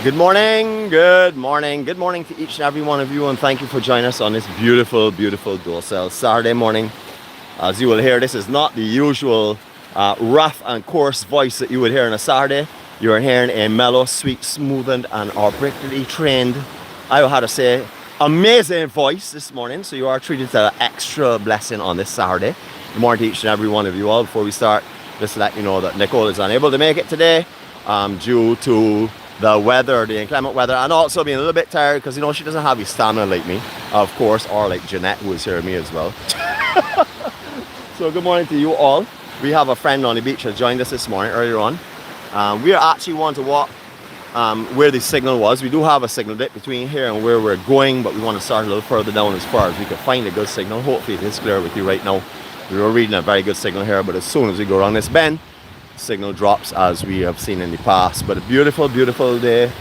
Good morning, good morning, good morning to each and every one of you, and thank you for joining us on this beautiful, beautiful Docile Saturday morning. As you will hear, this is not the usual rough and coarse voice that you would hear on a Saturday. You are hearing a mellow, sweet, smoothened, and arbitrarily trained, I will have to say, amazing voice this morning. So you are treated to an extra blessing on this Saturday. Good morning to each and every one of you all. Before we start, just to let you know that Nicole is unable to make it today due to the weather, the inclement weather, and also being a little bit tired because, you know, she doesn't have the stamina like me, of course, or like Jeanette, who is here with me as well. So good morning to you all. We have a friend on the beach that joined us this morning earlier on. We are actually want to walk where the signal was. We do have a signal dip between here and where we're going, but we want to start a little further down as far as we can find a good signal. Hopefully it is clear with you right now. We were reading a very good signal here, but as soon as we go around this bend, signal drops as we have seen in the past. But a beautiful, beautiful day.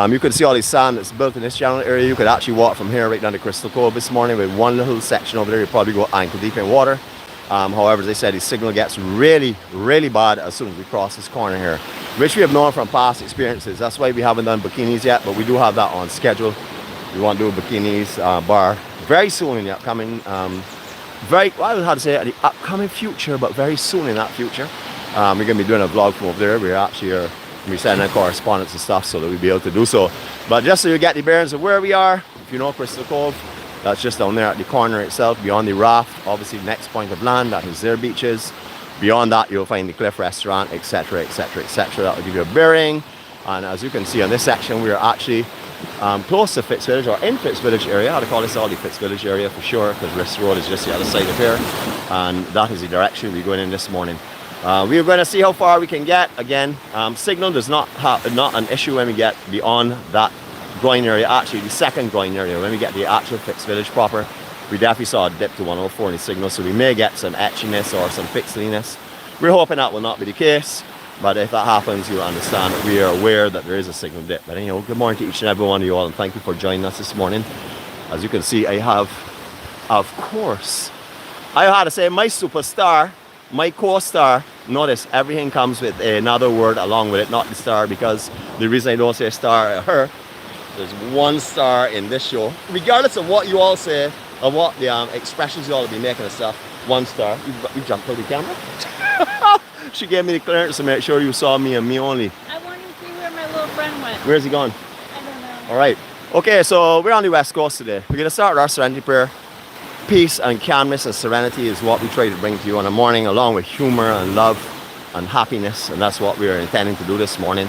You can see all the sand that's built in this channel area. You could actually walk from here right down to Crystal Cove this morning with one little section over there. You probably go ankle deep in water. However, as I said, the signal gets really, really bad as soon as we cross this corner here, which we have known from past experiences. That's why we haven't done bikinis yet, but we do have that on schedule. We want to do a bikinis bar very soon in the upcoming, well, I would have to say the upcoming future, but very soon in that future. We're going to be doing a vlog from over there. We're actually going to be sending correspondence and stuff so that we'll be able to do so. But just so you get the bearings of where we are, if you know Crystal Cove, that's just down there at the corner itself, beyond the raft. Obviously, the next point of land, that is their beaches. Beyond that, you'll find the Cliff Restaurant, etc., etc., etc. That will give you a bearing. And as you can see on this section, we are actually close to Fitz Village, or in Fitz Village area. I'd call this all the Fitz Village area for sure, because Wrist Road is just the other side of here. And that is the direction we're going in this morning. We're going to see how far we can get. Again, signal does not an issue when we get beyond that groin area, actually the second groin area. When we get the actual Fitz Village proper, we definitely saw a dip to 104 in the signal, so we may get some etchiness or some pixeliness. We're hoping that will not be the case, but if that happens, you'll understand that we are aware that there is a signal dip. But anyhow, good morning to each and every one of you all, and thank you for joining us this morning. As you can see, I have, of course, I had to say my superstar, my co-star. Notice everything comes with another word along with it, not the star, because the reason I don't say star, her, there's one star in this show. Regardless of what you all say, of what the expressions you all be making and stuff, one star. You jumped out the camera? She gave me the clearance to make sure you saw me and me only. I wanted to see where my little friend went. Where's he gone? I don't know. All right. Okay, so we're on the West Coast today. We're going to start with our serenity prayer. Peace and calmness and serenity is what we try to bring to you in the morning, along with humor and love and happiness, and that's what we are intending to do this morning.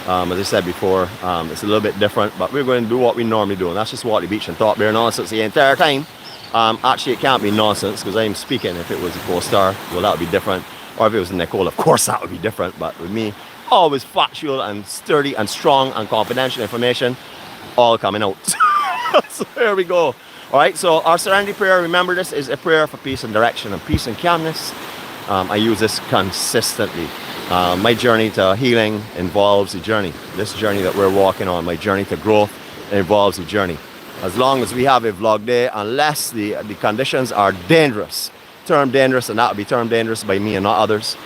As I said before, it's a little bit different, but we're going to do what we normally do, and that's just walk the beach and talk bare nonsense the entire time. Actually, it can't be nonsense because I'm speaking. If it was a co-star, well, that would be different. Or if it was Nicole, of course that would be different. But with me, always factual and sturdy and strong and confidential information, all coming out. So here we go. All right, so our serenity prayer, remember, this is a prayer for peace and direction and peace and calmness. I use this consistently. My journey to healing involves a journey. This journey that we're walking on, my journey to growth, involves a journey. As long as we have a vlog day, unless the conditions are dangerous, term dangerous, and that will be termed dangerous by me and not others,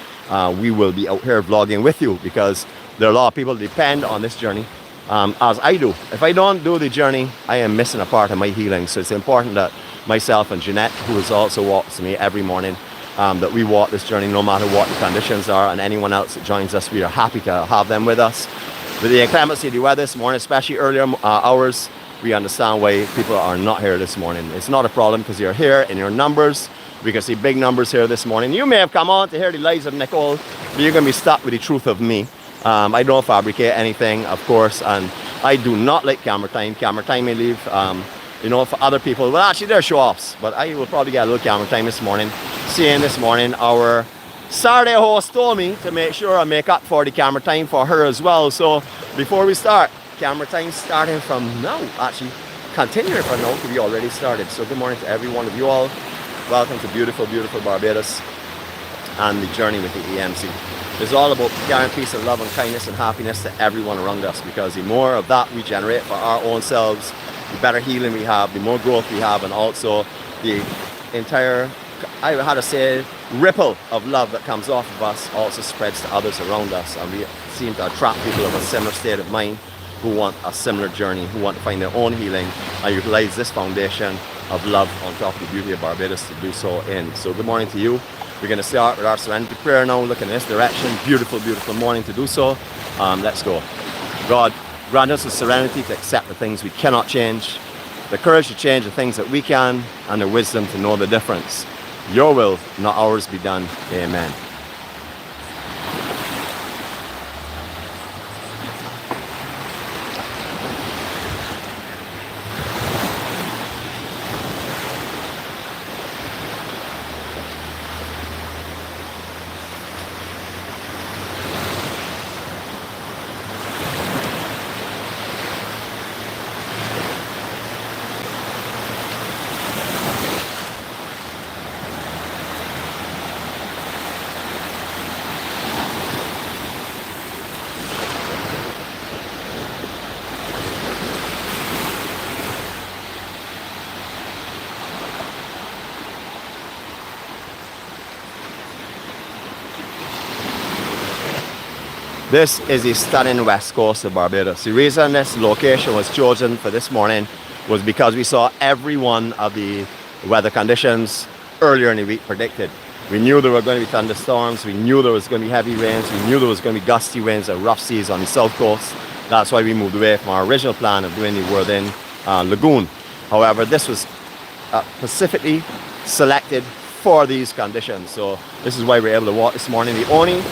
we will be out here vlogging with you, because there are a lot of people that depend on this journey. As I do. If I don't do the journey, I am missing a part of my healing. So it's important that myself and Jeanette, who is also walks me every morning, that we walk this journey no matter what the conditions are, and anyone else that joins us, we are happy to have them with us. With the inclemency of the weather this morning, especially earlier hours, we understand why people are not here this morning. It's not a problem because you're here in your numbers. We can see big numbers here this morning. You may have come on to hear the lies of Nicole, but you're going to be stuck with the truth of me. I don't fabricate anything, of course, and I do not like camera time. Camera time may leave, you know, for other people. Well, actually, they're show-offs, but I will probably get a little camera time this morning. Seeing this morning, our Saturday host told me to make sure I make up for the camera time for her as well. So before we start, camera time starting from now, actually continuing from now, because we already started. So good morning to every one of you all. Welcome to beautiful, beautiful Barbados and the journey with the EMC. It's all about carrying peace and love and kindness and happiness to everyone around us, because the more of that we generate for our own selves, the better healing we have, the more growth we have, and also the entire, I had to say, ripple of love that comes off of us also spreads to others around us, and we seem to attract people of a similar state of mind. who want a similar journey, who want to find their own healing and utilize this foundation of love on top of the beauty of Barbados to do so in. So good morning to you. We're going to start with our serenity prayer now, looking in this direction. Beautiful, beautiful morning to do so. Let's go. God, grant us the serenity to accept the things we cannot change, the courage to change the things that we can, and the wisdom to know the difference. Your will, not ours, be done. Amen. This is the stunning west coast of Barbados. The reason this location was chosen for this morning was because we saw every one of the weather conditions earlier in the week predicted. We knew there were going to be thunderstorms, we knew there was going to be heavy rains, we knew there was going to be gusty winds and rough seas on the south coast. That's why we moved away from our original plan of doing the Worthing Lagoon. However, this was specifically selected for these conditions. So this is why we're able to walk this morning. The only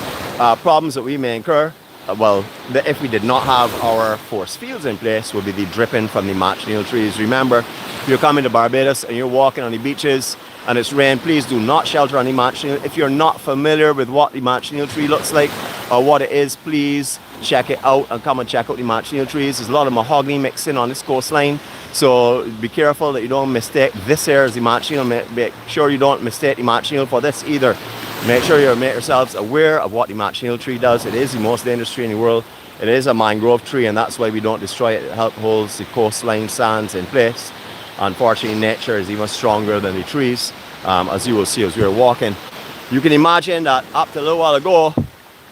problems that we may incur, if we did not have our force fields in place, would be the dripping from the manchineel trees. Remember, if you're coming to Barbados and you're walking on the beaches and it's rain, please do not shelter on the manchineel. If you're not familiar with what the manchineel tree looks like or what it is, please check it out and come and check out the manchineel trees. There's a lot of mahogany mixed in on this coastline, so be careful that you don't mistake this here as the manchineel. Make sure you don't mistake the manchineel for this either. Make sure you make yourselves aware of what the manchineel tree does. It is the most dangerous tree in the world. It is a mangrove tree, and that's why we don't destroy it. It helps hold the coastline sands in place. Unfortunately, nature is even stronger than the trees, as you will see as we're walking. You can imagine that up to a little while ago,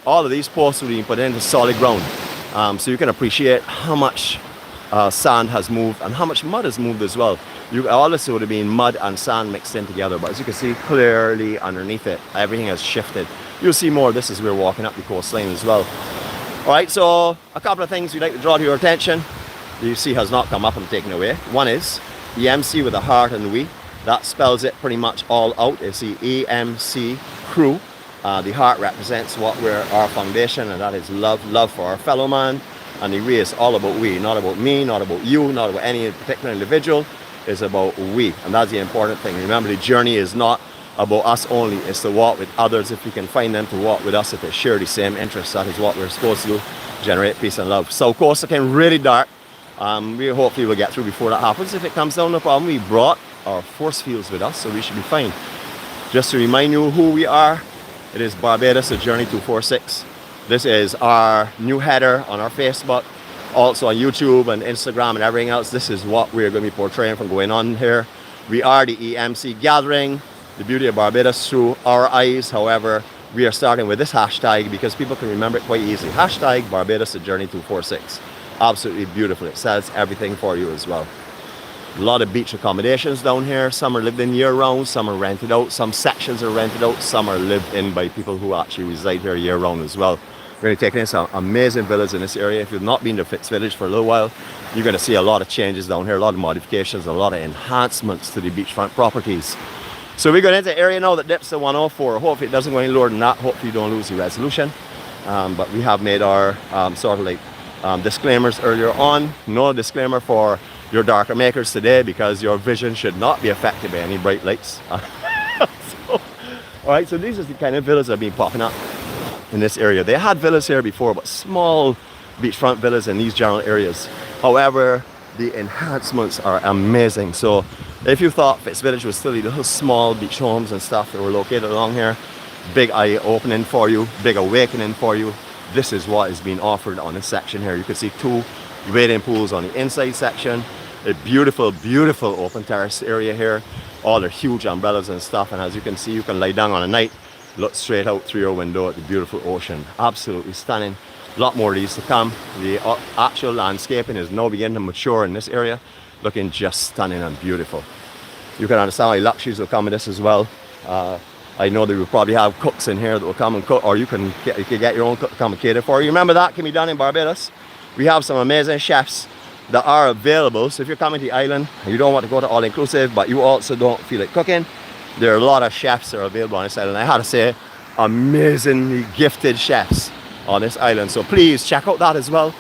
all of these posts were being put into solid ground. So you can appreciate how much sand has moved and how much mud has moved as well. All this would have been mud and sand mixed in together, but as you can see clearly underneath it, everything has shifted. You'll see more of this as we're walking up the coastline as well. Alright, so a couple of things we'd like to draw to your attention. You see has not come up and taken away. One is EMC with a heart and we. That spells it pretty much all out. It's the EMC crew. The heart represents our foundation, and that is love. Love for our fellow man. And the we is all about we, not about me, not about you, not about any particular individual. It's about we, and that's the important thing. Remember, the journey is not about us only. It's to walk with others if we can find them to walk with us, if they share the same interests. That is what we're supposed to do, generate peace and love. South coast looking really dark. We hopefully will get through before that happens. If it comes down, no problem. We brought our force fields with us, so we should be fine. Just to remind you who we are, it is Barbados, a Journey 246. This is our new header on our Facebook, also on YouTube and Instagram and everything else. This is what we're going to be portraying from going on here. We are the EMC gathering, the beauty of Barbados through our eyes. However, we are starting with this hashtag because people can remember it quite easily. Hashtag Barbados, a Journey 246. Absolutely beautiful. It says everything for you as well. A lot of beach accommodations down here. Some are lived in year-round, some are rented out, some sections are rented out, some are lived in by people who actually reside here year-round as well. We're going to take in some amazing villas in this area. If you've not been to Fitz Village for a little while, you're going to see a lot of changes down here, a lot of modifications, a lot of enhancements to the beachfront properties. So we're going into an area now that dips to 104. Hopefully it doesn't go any lower than that. Hopefully you don't lose the resolution. But we have made our disclaimers earlier on. No disclaimer for your darker makers today because your vision should not be affected by any bright lights. Alright, so these are the kind of villas that have been popping up in this area. They had villas here before, but small beachfront villas in these general areas. However, the enhancements are amazing. So if you thought Fitz Village was still the little small beach homes and stuff that were located along here, big eye opening for you, big awakening for you. This is what is being offered on this section here. You can see 2 wading pools on the inside section, a beautiful, beautiful open terrace area here. All the huge umbrellas and stuff, and as you can see, you can lie down on a night, look straight out through your window at the beautiful ocean. Absolutely stunning. A lot more of these to come. The actual landscaping is now beginning to mature in this area, looking just stunning and beautiful. You can understand why luxuries will come with this as well. I know they will probably have cooks in here that will come and cook, or you can get your own cook to come and cater for you. Remember, that can be done in Barbados. We have some amazing chefs that are available. So if you're coming to the island and you don't want to go to all-inclusive, but you also don't feel like cooking, there are a lot of chefs that are available on this island. I had to say, amazingly gifted chefs on this island. So please check out that as well.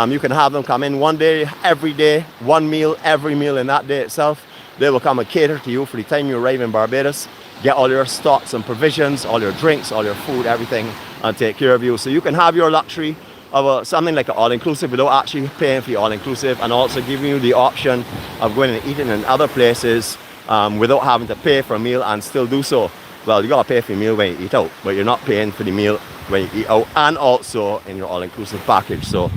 You can have them come in one day, every day, one meal, every meal in that day itself. They will come and cater to you for the time you arrive in Barbados, get all your stocks and provisions, all your drinks, all your food, everything, and take care of you. So you can have your luxury of something like an all-inclusive without actually paying for the all-inclusive, and also giving you the option of going and eating in other places without having to pay for a meal and still do so. Well, you gotta pay for your meal when you eat out, but you're not paying for the meal when you eat out, and also in your all-inclusive package. So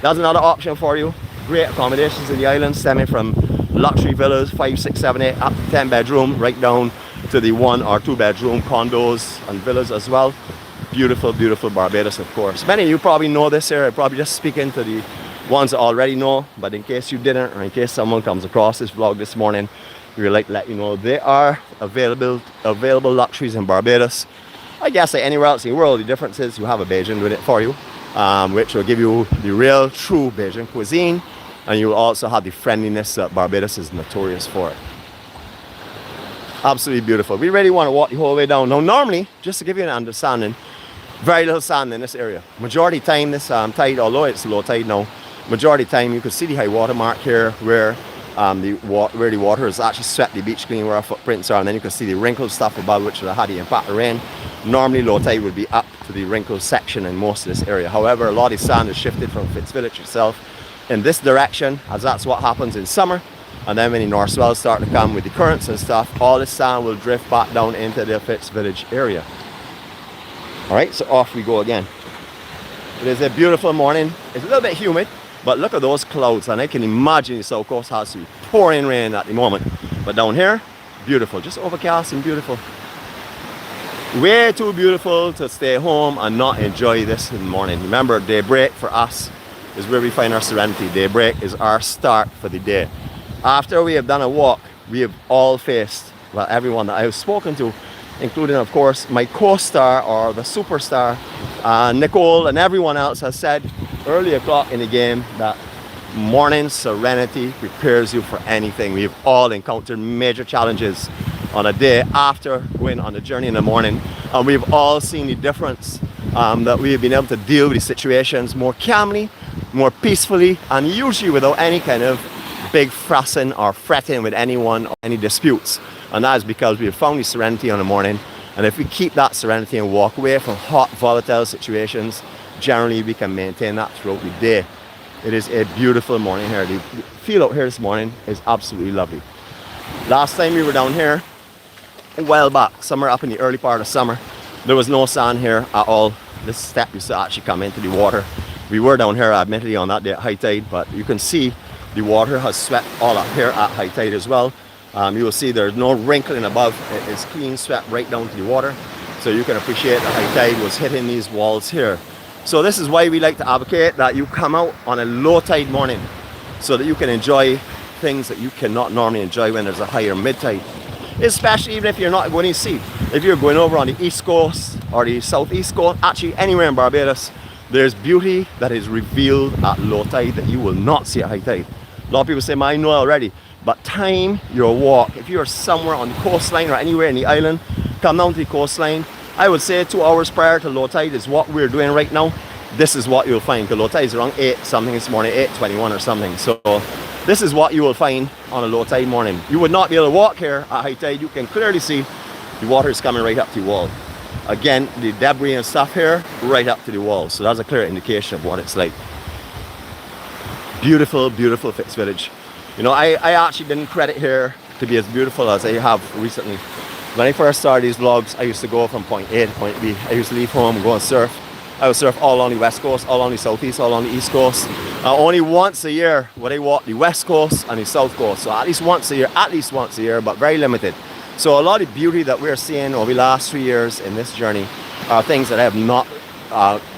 that's another option for you. Great accommodations in the island, stemming from luxury villas, 5, 6, 7, 8, up to 10 bedroom, right down to the 1 or 2 bedroom condos and villas as well. Beautiful, beautiful Barbados, of course. Many of you probably know this area. I'm probably just speaking to the ones that already know, but in case you didn't, or in case someone comes across this vlog this morning, we would like to let you know there are available luxuries in Barbados. I guess like anywhere else in the world, the difference is you have a Bajan doing it for you, which will give you the real, true Bajan cuisine, and you will also have the friendliness that Barbados is notorious for. Absolutely beautiful. We really want to walk the whole way down. Now, normally, just to give you an understanding, very little sand in this area. Majority time this tide, although it's low tide now, majority time you could see the high water mark here where the water has actually swept the beach clean, where our footprints are, and then you can see the wrinkled stuff above, which would have had the impact of rain. Normally low tide would be up to the wrinkled section in most of this area. However, a lot of the sand is shifted from 𝗣𝗟𝗃 itself in this direction, as that's what happens in summer. And then when the north swells start to come with the currents and stuff, all the sand will drift back down into the 𝗣𝗟𝗃 area. Alright, so off we go again. It is a beautiful morning. It's a little bit humid, but look at those clouds, and I can imagine the south coast has to be pouring rain at the moment. But down here, beautiful, just overcast and beautiful. Way too beautiful to stay home and not enjoy this in the morning. Remember, daybreak for us is where we find our serenity. Daybreak is our start for the day. After we have done a walk, we have all faced, well, everyone that I have spoken to, including, of course, my co-star or the superstar, Nicole, and everyone else has said early o'clock in the game that morning serenity prepares you for anything. We've all encountered major challenges on a day after going on the journey in the morning, and we've all seen the difference that we've been able to deal with the situations more calmly, more peacefully, and usually without any kind of big fussing or fretting with anyone or any disputes. And that is because we have found the serenity on the morning, and if we keep that serenity and walk away from hot, volatile situations, generally we can maintain that throughout the day. It is a beautiful morning here. The feel out here this morning is absolutely lovely. Last time we were down here, a while back, somewhere up in the early part of summer, there was no sand here at all. This step used to actually come into the water. We were down here admittedly on that day at high tide, but you can see the water has swept all up here at high tide as well. You will see there's no wrinkling above. It is clean swept right down to the water. So you can appreciate the high tide was hitting these walls here. So this is why we like to advocate that you come out on a low tide morning, so that you can enjoy things that you cannot normally enjoy when there's a higher mid tide. Especially even if you're not going to see. If you're going over on the east coast or the southeast coast, actually anywhere in Barbados, there's beauty that is revealed at low tide that you will not see at high tide. A lot of people say, I know already. But time your walk. If you're somewhere on the coastline or anywhere in the island, come down to the coastline. I would say 2 hours prior to low tide is what we're doing right now. This is what you'll find, because low tide is around 8 something this morning, 8:21 or something. So this is what you will find on a low tide morning. You would not be able to walk here at high tide. You can clearly see the water is coming right up to the wall. Again, the debris and stuff here, right up to the wall. So that's a clear indication of what it's like. Beautiful, beautiful 𝗣𝗟𝗃. You know, I actually didn't credit here to be as beautiful as I have recently. When I first started these vlogs, I used to go from point A to point B. I used to leave home and go and surf. I would surf all on the west coast, all on the southeast, all on the east coast. Only once a year would I walk the west coast and the south coast. So at least once a year, but very limited. So a lot of beauty that we're seeing over the last 3 years in this journey are things that I have not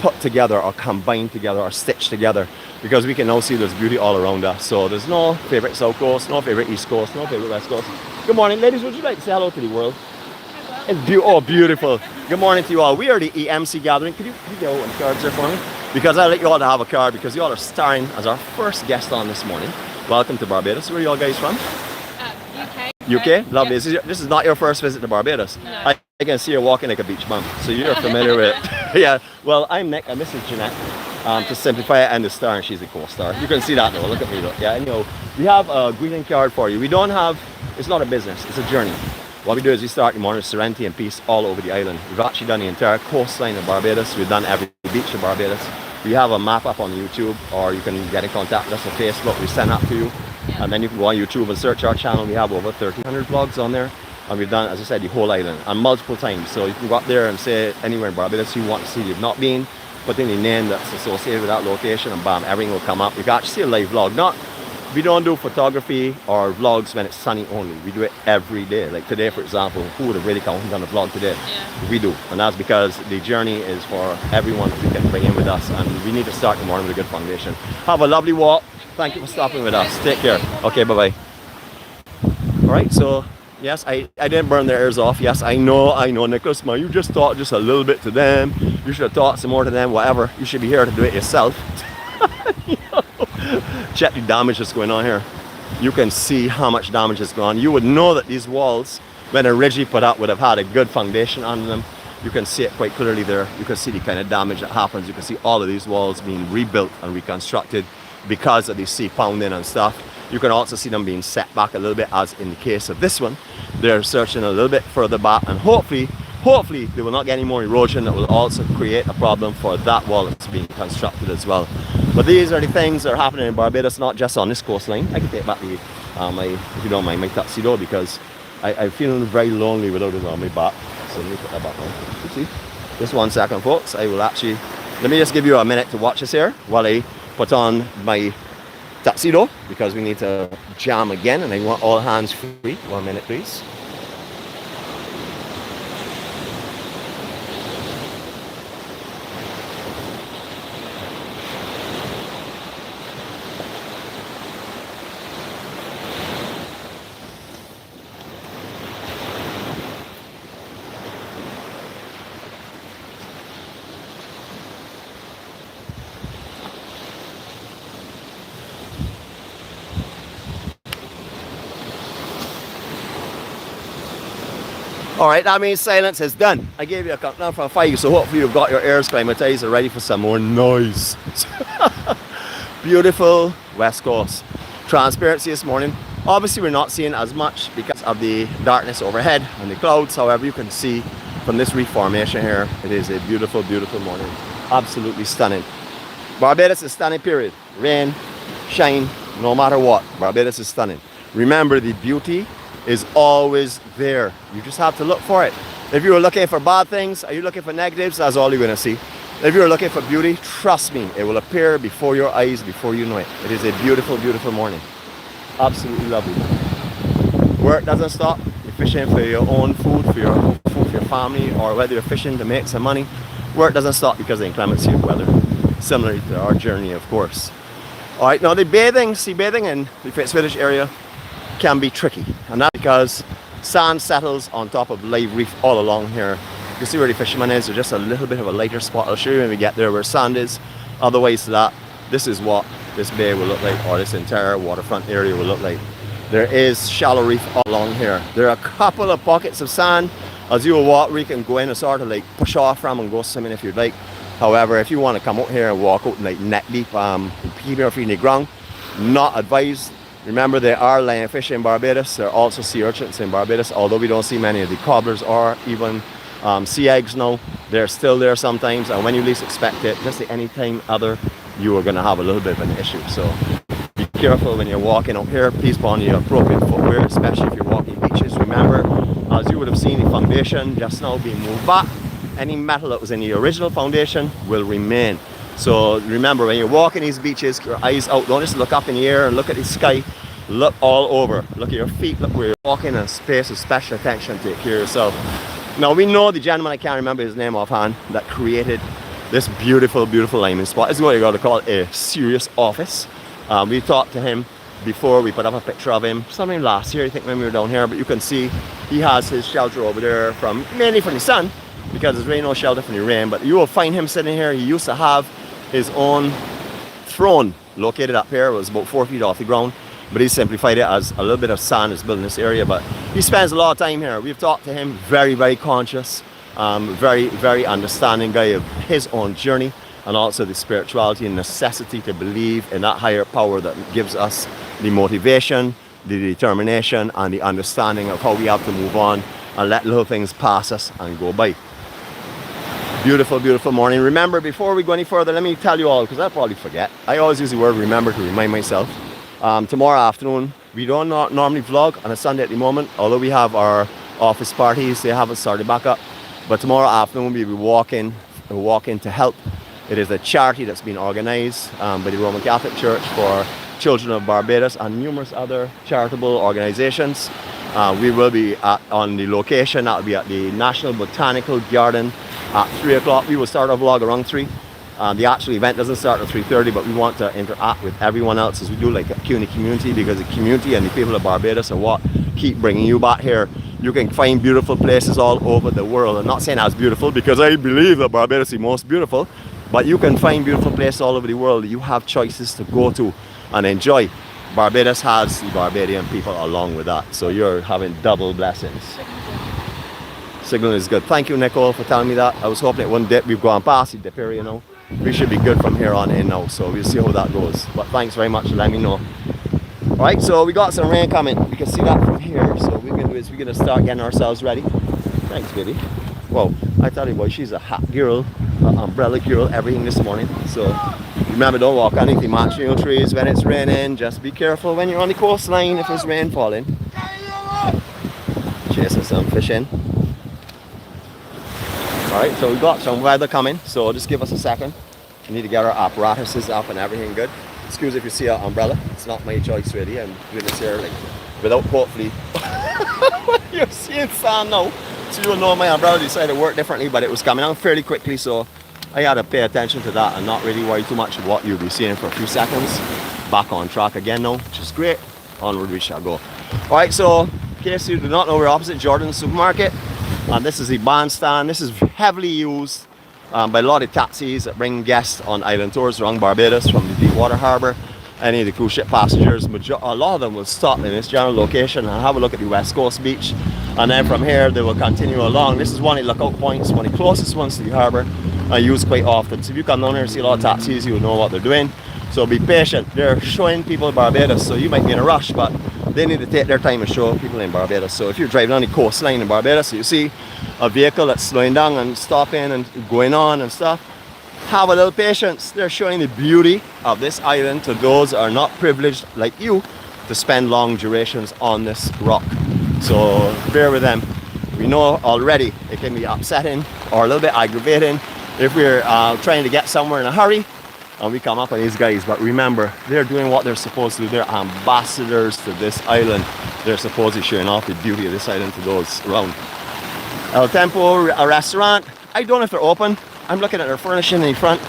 put together or combined together or stitched together, because we can now see there's beauty all around us. So there's no favorite South Coast, no favorite East Coast, no favorite West Coast. Good morning, ladies. Would you like to say hello to the world? It's beautiful. Good morning to you all. We are the EMC gathering. Could you get out on cards there for me? Because I'd like you all to have a card, because you all are starring as our first guest on this morning. Welcome to Barbados. Where are you all guys from? UK. UK? Lovely. Yeah. This is not your first visit to Barbados. No. I can see you walking like a beach bum, so you're familiar with it. Yeah. Well, I'm Nick, and this is Jeanette. To simplify it, and the star, and she's a co-star. You can see that though. Look at me, look. Yeah, and we have a greeting card for you. We don't have, it's not a business, it's a journey. What we do is we start the morning with serenity and peace all over the island. We've actually done the entire coastline of Barbados. We've done every beach of Barbados. We have a map up on YouTube, or you can get in contact with us on Facebook. We send that to you. And then you can go on YouTube and search our channel. We have over 1,300 vlogs on there. And we've done, as I said, the whole island, and multiple times. So you can go up there and say anywhere in Barbados you want to see you've not been, put in the name that's associated with that location, and bam, everything will come up. You can actually see a live vlog. We don't do photography or vlogs when it's sunny only. We do it every day. Like today, for example, who would have really come and done a vlog today? Yeah. We do. And that's because the journey is for everyone that we can bring in with us. And we need to start the morning with a good foundation. Have a lovely walk. Thank you for stopping with us. Take care. Okay, bye-bye. All right, so yes, I didn't burn their ears off. Yes, I know, Nicholas, man, you just talked just a little bit to them. You should have taught some more to them, whatever. You should be here to do it yourself. Check the damage that's going on here. You can see how much damage has gone. You would know that these walls, when originally put up, would have had a good foundation on them. You can see it quite clearly there. You can see the kind of damage that happens. You can see all of these walls being rebuilt and reconstructed because of the sea pounding and stuff. You can also see them being set back a little bit, as in the case of this one. They're searching a little bit further back, and hopefully they will not get any more erosion that will also create a problem for that wall that's being constructed as well. But these are the things that are happening in Barbados, not just on this coastline. I can take back the, if you don't mind, my tuxedo, because I'm feeling very lonely without it on my back. So let me put that back on. See? Just 1 second, folks. I will actually, let me just give you a minute to watch this here while I put on my tuxedo, because we need to jam again, and I want all hands free. 1 minute, please. All right, that means silence is done. I gave you a countdown from 5, so hopefully you've got your ears climatized and ready for some more noise. Beautiful West Coast. Transparency this morning. Obviously, we're not seeing as much because of the darkness overhead and the clouds. However, you can see from this reef formation here, it is a beautiful, beautiful morning. Absolutely stunning. Barbados is stunning, period. Rain, shine, no matter what. Barbados is stunning. Remember, the beauty is always there. You just have to look for it. If you were looking for bad things, are you looking for negatives? That's all you're gonna see. If you're looking for beauty, trust me, it will appear before your eyes before you know it. It is a beautiful, beautiful morning. Absolutely lovely. Work doesn't stop. You're fishing for your own food, for your family, or whether you're fishing to make some money. Work doesn't stop because of inclemency of weather. Similar to our journey, of course. All right, now the sea bathing in the Fitzwilliam area can be tricky, and that's because sand settles on top of live reef all along here. You can see where the fisherman is. There's just a little bit of a lighter spot. I'll show you when we get there where sand is. Otherwise, this is what this bay will look like, or this entire waterfront area will look like. There is shallow reef all along here. There are a couple of pockets of sand. As you will walk, we can go in and sort of like push off from and go swimming if you'd like. However, if you want to come out here and walk out like neck deep, keep your feet in the ground, not advised. Remember, there are lionfish in Barbados. There are also sea urchins in Barbados, although we don't see many of the cobblers or even sea eggs now. They're still there sometimes, and when you least expect it, just any time other, you are going to have a little bit of an issue. So be careful when you're walking up here. Please put on your appropriate footwear, especially if you're walking beaches. Remember, as you would have seen the foundation just now being moved back, any metal that was in the original foundation will remain. So remember, when you're walking these beaches, your eyes out. Don't just look up in the air and look at the sky. Look all over. Look at your feet. Look where you're walking, and pay some special attention. Take care of yourself. Now, we know the gentleman, I can't remember his name offhand, that created this beautiful, beautiful liming spot. This is what you got to call a serious office. We talked to him before. We put up a picture of him sometime last year, I think, when we were down here. But you can see he has his shelter over there mainly from the sun, because there's really no shelter from the rain. But you will find him sitting here. He used to have his own throne located up here. It was about 4 feet off the ground, but he simplified it as a little bit of sand is built in this area. But he spends a lot of time here. We've talked to him, very, very conscious, very, very understanding guy of his own journey, and also the spirituality and necessity to believe in that higher power that gives us the motivation, the determination, and the understanding of how we have to move on and let little things pass us and go by. Beautiful, beautiful morning. Remember, before we go any further, let me tell you all, because I'll probably forget. I always use the word remember to remind myself. Tomorrow afternoon, we don't normally vlog on a Sunday at the moment, although we have our office parties. They haven't started back up. But tomorrow afternoon, we'll be walking to help. It is a charity that's been organized by the Roman Catholic Church for children of Barbados and numerous other charitable organizations. We will be on the location. That will be at the National Botanical Garden at 3 o'clock. We will start our vlog around 3. The actual event doesn't start at 3:30, but we want to interact with everyone else as we do, like a CUNY community, because the community and the people of Barbados are what keep bringing you back here. You can find beautiful places all over the world. I'm not saying that's beautiful, because I believe that Barbados is the most beautiful, but you can find beautiful places all over the world. You have choices to go to and enjoy. Barbados has the Barbadian people along with that, so you're having double blessings. Signal is good. Thank you, Nicole, for telling me that. I was hoping it wouldn't dip. We've gone past the dip here, you know. We should be good from here on in now, so we'll see how that goes. But thanks very much for letting me know. Alright, so we got some rain coming. You can see that from here. So what we're going to do is we're going to start getting ourselves ready. Thanks, baby. Well, I tell you what, she's a hat girl, an umbrella girl, everything this morning. So remember, don't walk underneath the matching trees when it's raining. Just be careful when you're on the coastline if there's rain falling. Chasing some fish in. Alright, so we got some weather coming, so just give us a second. We need to get our apparatuses up and everything good. Excuse if you see an umbrella, it's not my choice really. I'm doing this here like without hopefully. You're seeing sand now, so you'll know my umbrella decided to work differently, but it was coming out fairly quickly, so I had to pay attention to that and not really worry too much of what you'll be seeing for a few seconds. Back on track again now, which is great. Onward we shall go. Alright, so in case you do not know, we're opposite Jordan's supermarket. And this is the bandstand. This is heavily used by a lot of taxis that bring guests on island tours around Barbados from the deep water harbour. Any of the cruise ship passengers, a lot of them will stop in this general location and have a look at the West Coast beach, and then from here they will continue along. This is one of the lookout points, one of the closest ones to the harbour. I use quite often. So if you come down here and see a lot of taxis, you'll know what they're doing. So be patient. They're showing people Barbados, so you might be in a rush, but they need to take their time and show people in Barbados. So if you're driving on the coastline in Barbados, you see a vehicle that's slowing down and stopping and going on and stuff, have a little patience. They're showing the beauty of this island to those that are not privileged like you to spend long durations on this rock. So bear with them. We know already it can be upsetting or a little bit aggravating if we're trying to get somewhere in a hurry and we come up on these guys. But remember, they're doing what they're supposed to do. They're ambassadors to this island. They're supposed to be showing off the beauty of this island to those around. El Tempo, a restaurant. I don't know if they're open. I'm looking at their furnishing in the front.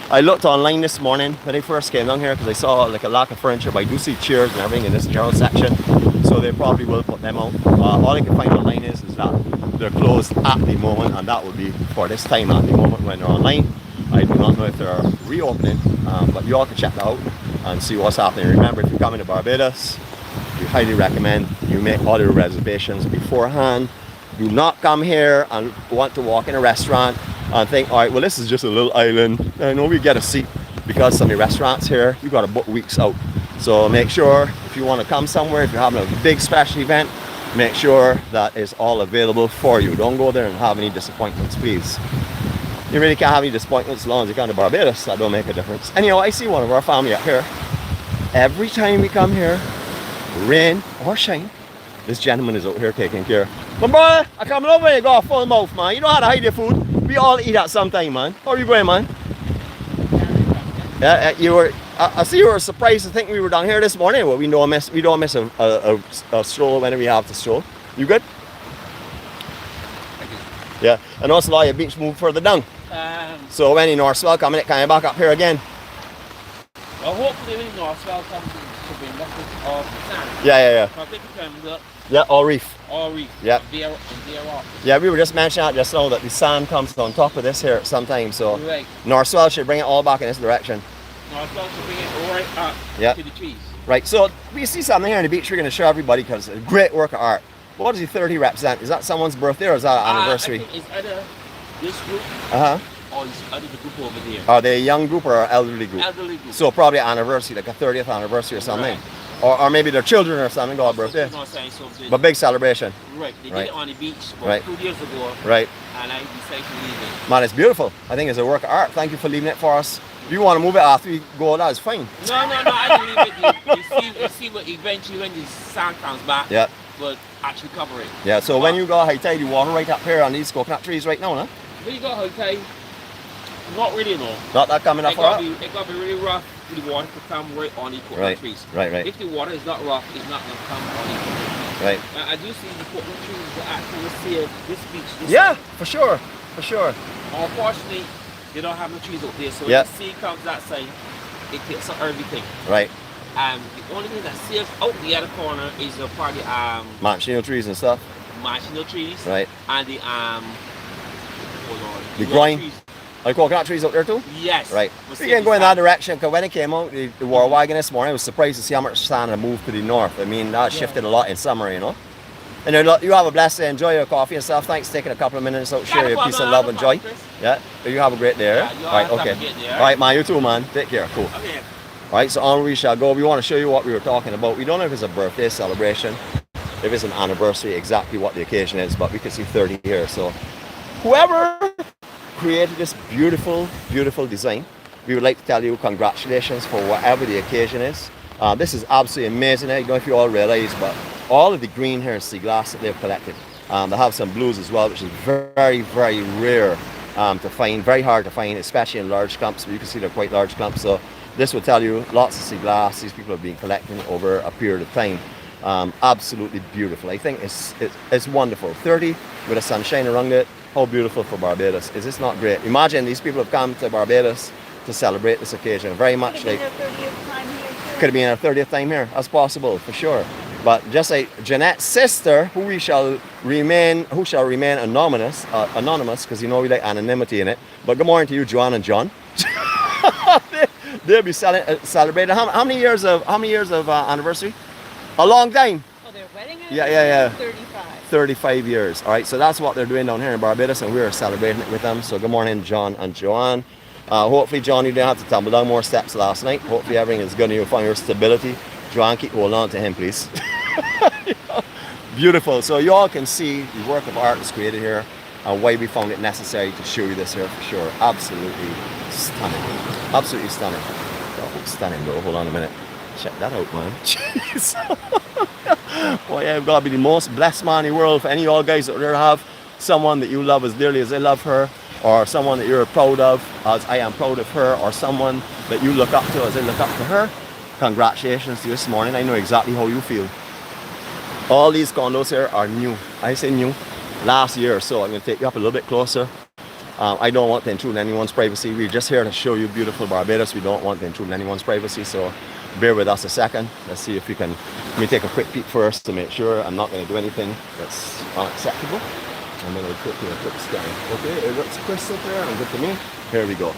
I looked online this morning when I first came down here because I saw like a lack of furniture, but I do see chairs and everything in this general section, so they probably will put them out. All I can find online is that they're closed at the moment, and that will be for this time at the moment when they're online. I do not know if they're reopening, but you all can check that out and see what's happening. Remember, if you're coming to Barbados, we highly recommend you make all your reservations beforehand. Do not come here and want to walk in a restaurant and think, all right, well, this is just a little island. I know we get a seat, because some of the restaurants here, you got to book weeks out. So make sure if you want to come somewhere, if you're having a big special event, make sure that it's all available for you. Don't go there and have any disappointments, please. You really can't have any disappointments as long as you come to Barbados. That don't make a difference. Anyhow, I see one of our family up here. Every time we come here, rain or shine, this gentleman is out here taking care. But boy, I come over and you got a full mouth, man. You know how to hide your food. We all eat at some time, man. How are you going, man? Yeah, you were. I see you were surprised to think we were down here this morning. Well, we don't miss a stroll whenever we have to stroll. You good? Yeah, and also a lot of your beach move further down. So when the north swell coming, it can back up here again. Well, hopefully when the north swell comes, it should be enough of sand. Yeah. I think it can look Yeah, all reef. all reef. Yeah. Veer off. Yeah, we were just mentioning that just now that the sand comes on top of this here sometimes. So Right. north swell should bring it all back in this direction. North swell should bring it right up Yeah. to the trees. Right, so we see something here on the beach we're going to show everybody because it's a great work of art. What does the 30 represent? Is that someone's birthday or is that an anniversary? I think it's either this group Uh-huh. or it's either the group over there. Are they a young group or an elderly group? Elderly group. So probably an anniversary, like a 30th anniversary or something. Right. Or maybe their children or something got a birthday. So they- But big celebration. Right, they Right. did it on the beach about Right. 2 years ago, Right. and I decided to leave it. Man, it's beautiful. I think it's a work of art. Thank you for leaving it for us. If you want to move it after we go, that is fine. No, I didn't leave it. You see what eventually when the sand comes back, Yeah. but actually cover it. Yeah, so when you go high tide, you water right up here on these coconut trees right now, no? When you got high tide, not really no. Not that coming up It for got us? to be really rough for the water to come right on the coconut Right, trees. right. If the water is not rough, it's not going to come on the coconut trees. Right. I do see the coconut trees that actually save this beach. This Yeah, side. for sure. For sure. Unfortunately, they don't have no trees out there, so Yeah. when the sea comes that side, it takes up everything. Right. The only thing that saves out the other corner is the part of Machino trees and stuff. marshmallow trees Right. and the The log groin? trees. Are the coconut trees out there too? Yes. Right. But We can go in that direction because when it came out, the war wagon this morning, I was surprised to see how much sand had moved to the north. I mean, that shifted a lot in summer, you know. And you have a blessed day. Enjoy your coffee and stuff. Thanks for taking a couple of minutes out, share your peace and love and joy. Yeah. You have a great day. Yeah, you All right. have a Okay. great day, All right, man. You too, man. Take care. Cool. Okay. All right. So on we shall go. We want to show you what we were talking about. We don't know if it's a birthday celebration, if it's an anniversary, exactly what the occasion is, but we can see 30 here. So whoever created this beautiful, beautiful design, we would like to tell you congratulations for whatever the occasion is. This is absolutely amazing. I don't know if you all realize, but all of the green here is sea glass that they've collected. They have some blues as well, which is very, very rare to find, very hard to find, especially in large clumps. But you can see they're quite large clumps. So this will tell you lots of sea glass. These people have been collecting over a period of time. Absolutely beautiful. I think it's wonderful. 30 with the sunshine around it. How beautiful for Barbados. Is this not great? Imagine these people have come to Barbados to celebrate this occasion. Very much like, could have been our 30th time here. That's possible, for sure. But just like Jeanette's sister, who shall remain anonymous, because you know we like anonymity in it. But good morning to you, Joanne and John. They'll be celebrating. How many years of anniversary? A long time. Oh, their wedding Yeah. 35. 35 years. All right, so that's what they're doing down here in Barbados, and we're celebrating it with them. So good morning, John and Joanne. Hopefully, John, you didn't have to tumble down more steps last night. Hopefully, everything is good and you'll find your stability. Joanne, keep holding on to him, please. Beautiful. So you all can see the work of art that's created here and why we found it necessary to show you this here for sure. Absolutely stunning. Absolutely stunning. Oh, stunning, bro. Hold on a minute. Check that out, man. Jeez. Boy, I've got to be the most blessed man in the world for any of y'all guys out there have someone that you love as dearly as I love her, or someone that you're proud of as I am proud of her, or someone that you look up to as I look up to her. Congratulations to you this morning. I know exactly how you feel. All these condos here are new. I say new. Last year or so. I'm going to take you up a little bit closer. I don't want to intrude anyone's privacy. We're just here to show you beautiful Barbados. We don't want to intrude anyone's privacy, so bear with us a second. Let's see if we can. Let me take a quick peek first to make sure I'm not going to do anything that's unacceptable. And then we'll quick do a quick scan. Okay, it looks crystal clear and good to me. Here we go.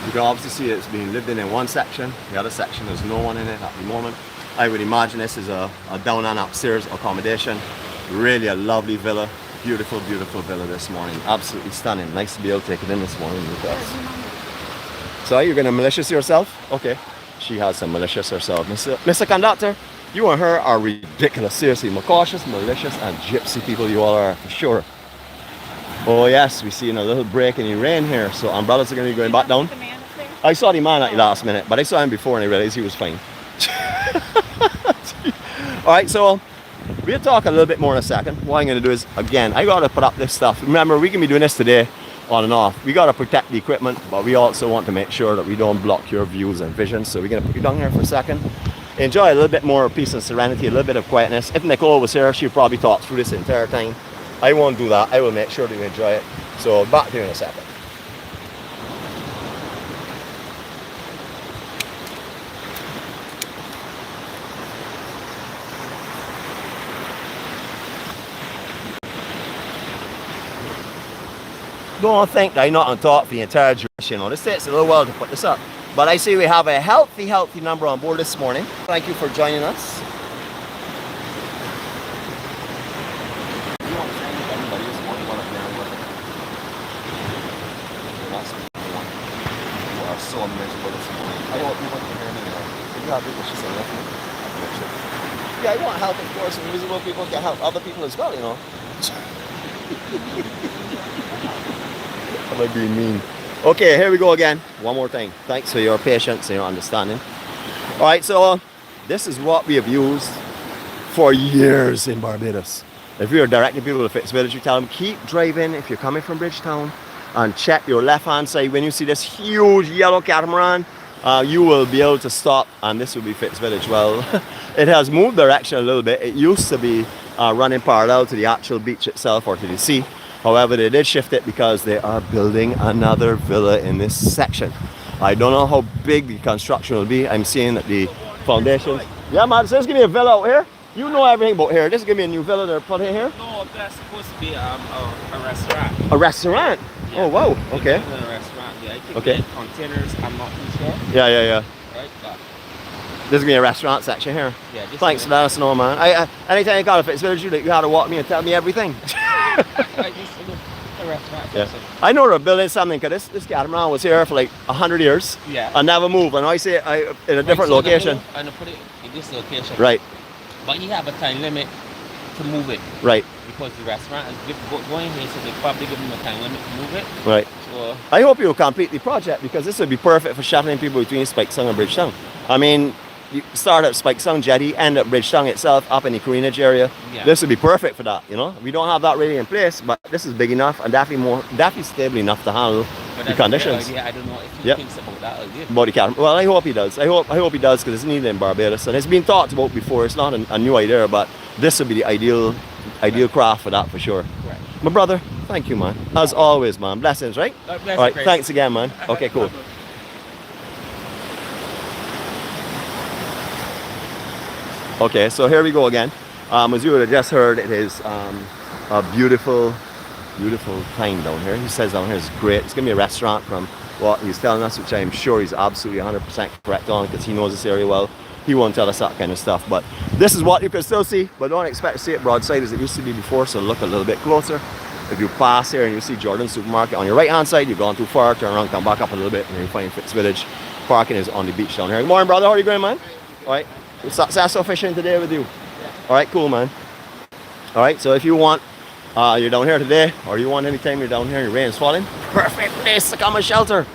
You can obviously see it's being lived in one section. The other section, there's no one in it at the moment. I would imagine this is a down and upstairs accommodation. Really a lovely villa. Beautiful, beautiful villa this morning. Absolutely stunning. Nice to be able to take it in this morning with us. So you're going to malicious yourself? Okay. She has some malicious herself. Mr. Conductor, you and her are ridiculous. Seriously, cautious, malicious, and gypsy people you all are, for sure. Oh yes, we see a little break in the rain here, so umbrellas are going to be going back down. I saw the man at the last minute, but I saw him before and I realized he was fine. Alright, so we'll talk a little bit more in a second. What I'm going to do is, again, I got to put up this stuff. Remember, we can be doing this today on and off. We got to protect the equipment, but we also want to make sure that we don't block your views and visions. So we're going to put you down here for a second. Enjoy a little bit more peace and serenity, a little bit of quietness. If Nicole was here, she'd probably talk through this entire time. I won't do that. I will make sure that you enjoy it. So back to you in a second. Don't think that I'm not on top for the entire duration. You know, this takes a little while to put this up. But I see we have a healthy number on board this morning. Thank you for joining us. So miserable this morning. I hope you want to hear me now. If you have people, she said, yeah, I want help, of course, and miserable people can help other people as well, you know. I'm being mean. Okay, here we go again. One more thing. Thanks for your patience and your understanding. Alright, so this is what we have used for years in Barbados. If you're directing people to 𝗣𝗟𝗘𝗔𝗦𝗘, you tell them, keep driving if you're coming from Bridgetown. And check your left hand side. When you see this huge yellow catamaran, you will be able to stop, and this will be 𝗣𝗟𝗘𝗔𝗦𝗘. Well, it has moved direction a little bit. It used to be running parallel to the actual beach itself or to the sea. However, they did shift it because they are building another villa in this section. I don't know how big the construction will be. I'm seeing that the foundations. Yeah, man, so this is going to be a villa out here. You know everything about here. This is going to be a new villa they're putting here. No, that's supposed to be a restaurant. A restaurant? Yeah. Oh, wow. Okay. A restaurant, yeah. I think Okay. containers, I'm not too sure. Yeah. Right, but There's going to be a restaurant section here. yeah, this Thanks for letting us know, man. Anytime I got a 𝗣𝗟𝗘𝗔𝗦𝗘, you had to walk me and tell me everything. a restaurant. Yeah. I know they're building something because this catamaran was here for like 100 years. Yeah. And never moved. And I see it in a different location. And put it in this location. Right. But you have a time limit to move it. Right. Because the restaurant is going here, so they probably give them a time limit to move it. Right. So I hope you'll complete the project because this would be perfect for shuttling people between 𝗣𝗟𝗃 and Bridgetown. I mean, you start at 𝗣𝗃 Jetty, end at Bridgetown itself, up in the �ခြ𝐿𝐴𝐺 area. Yeah. This would be perfect for that, you know. We don't have that really in place, but this is big enough and definitely stable enough to handle the conditions. I don't know if he thinks about that idea. About the catamaran. Well, I hope he does. I hope he does because it's needed in Barbados and it's been talked about before. It's not a new idea, but this would be the ideal craft for that for sure. Right. My brother, thank you, man. As always, man. Blessings, right? Bless All right, you, thanks again, man. Okay, cool. Okay, so here we go again. As you would have just heard, it is a beautiful time down here. He says down here is great. It's going to be a restaurant from what he's telling us, which I'm sure he's absolutely 100% correct on because he knows this area well. He won't tell us that kind of stuff. But this is what you can still see, but don't expect to see it broadside as it used to be before, so look a little bit closer. If you pass here and you see Jordan Supermarket on your right hand side, you've gone too far, turn around, come back up a little bit, and you find 𝗣𝗟𝗘𝗔𝗦𝗘. Parking is on the beach down here. Good morning, brother. How are you going, man? All right. Sasso fishing today with you. All right, cool, man. All right, so if you want, you're down here today, or you want anytime you're down here and the rain's falling, perfect place to come and shelter.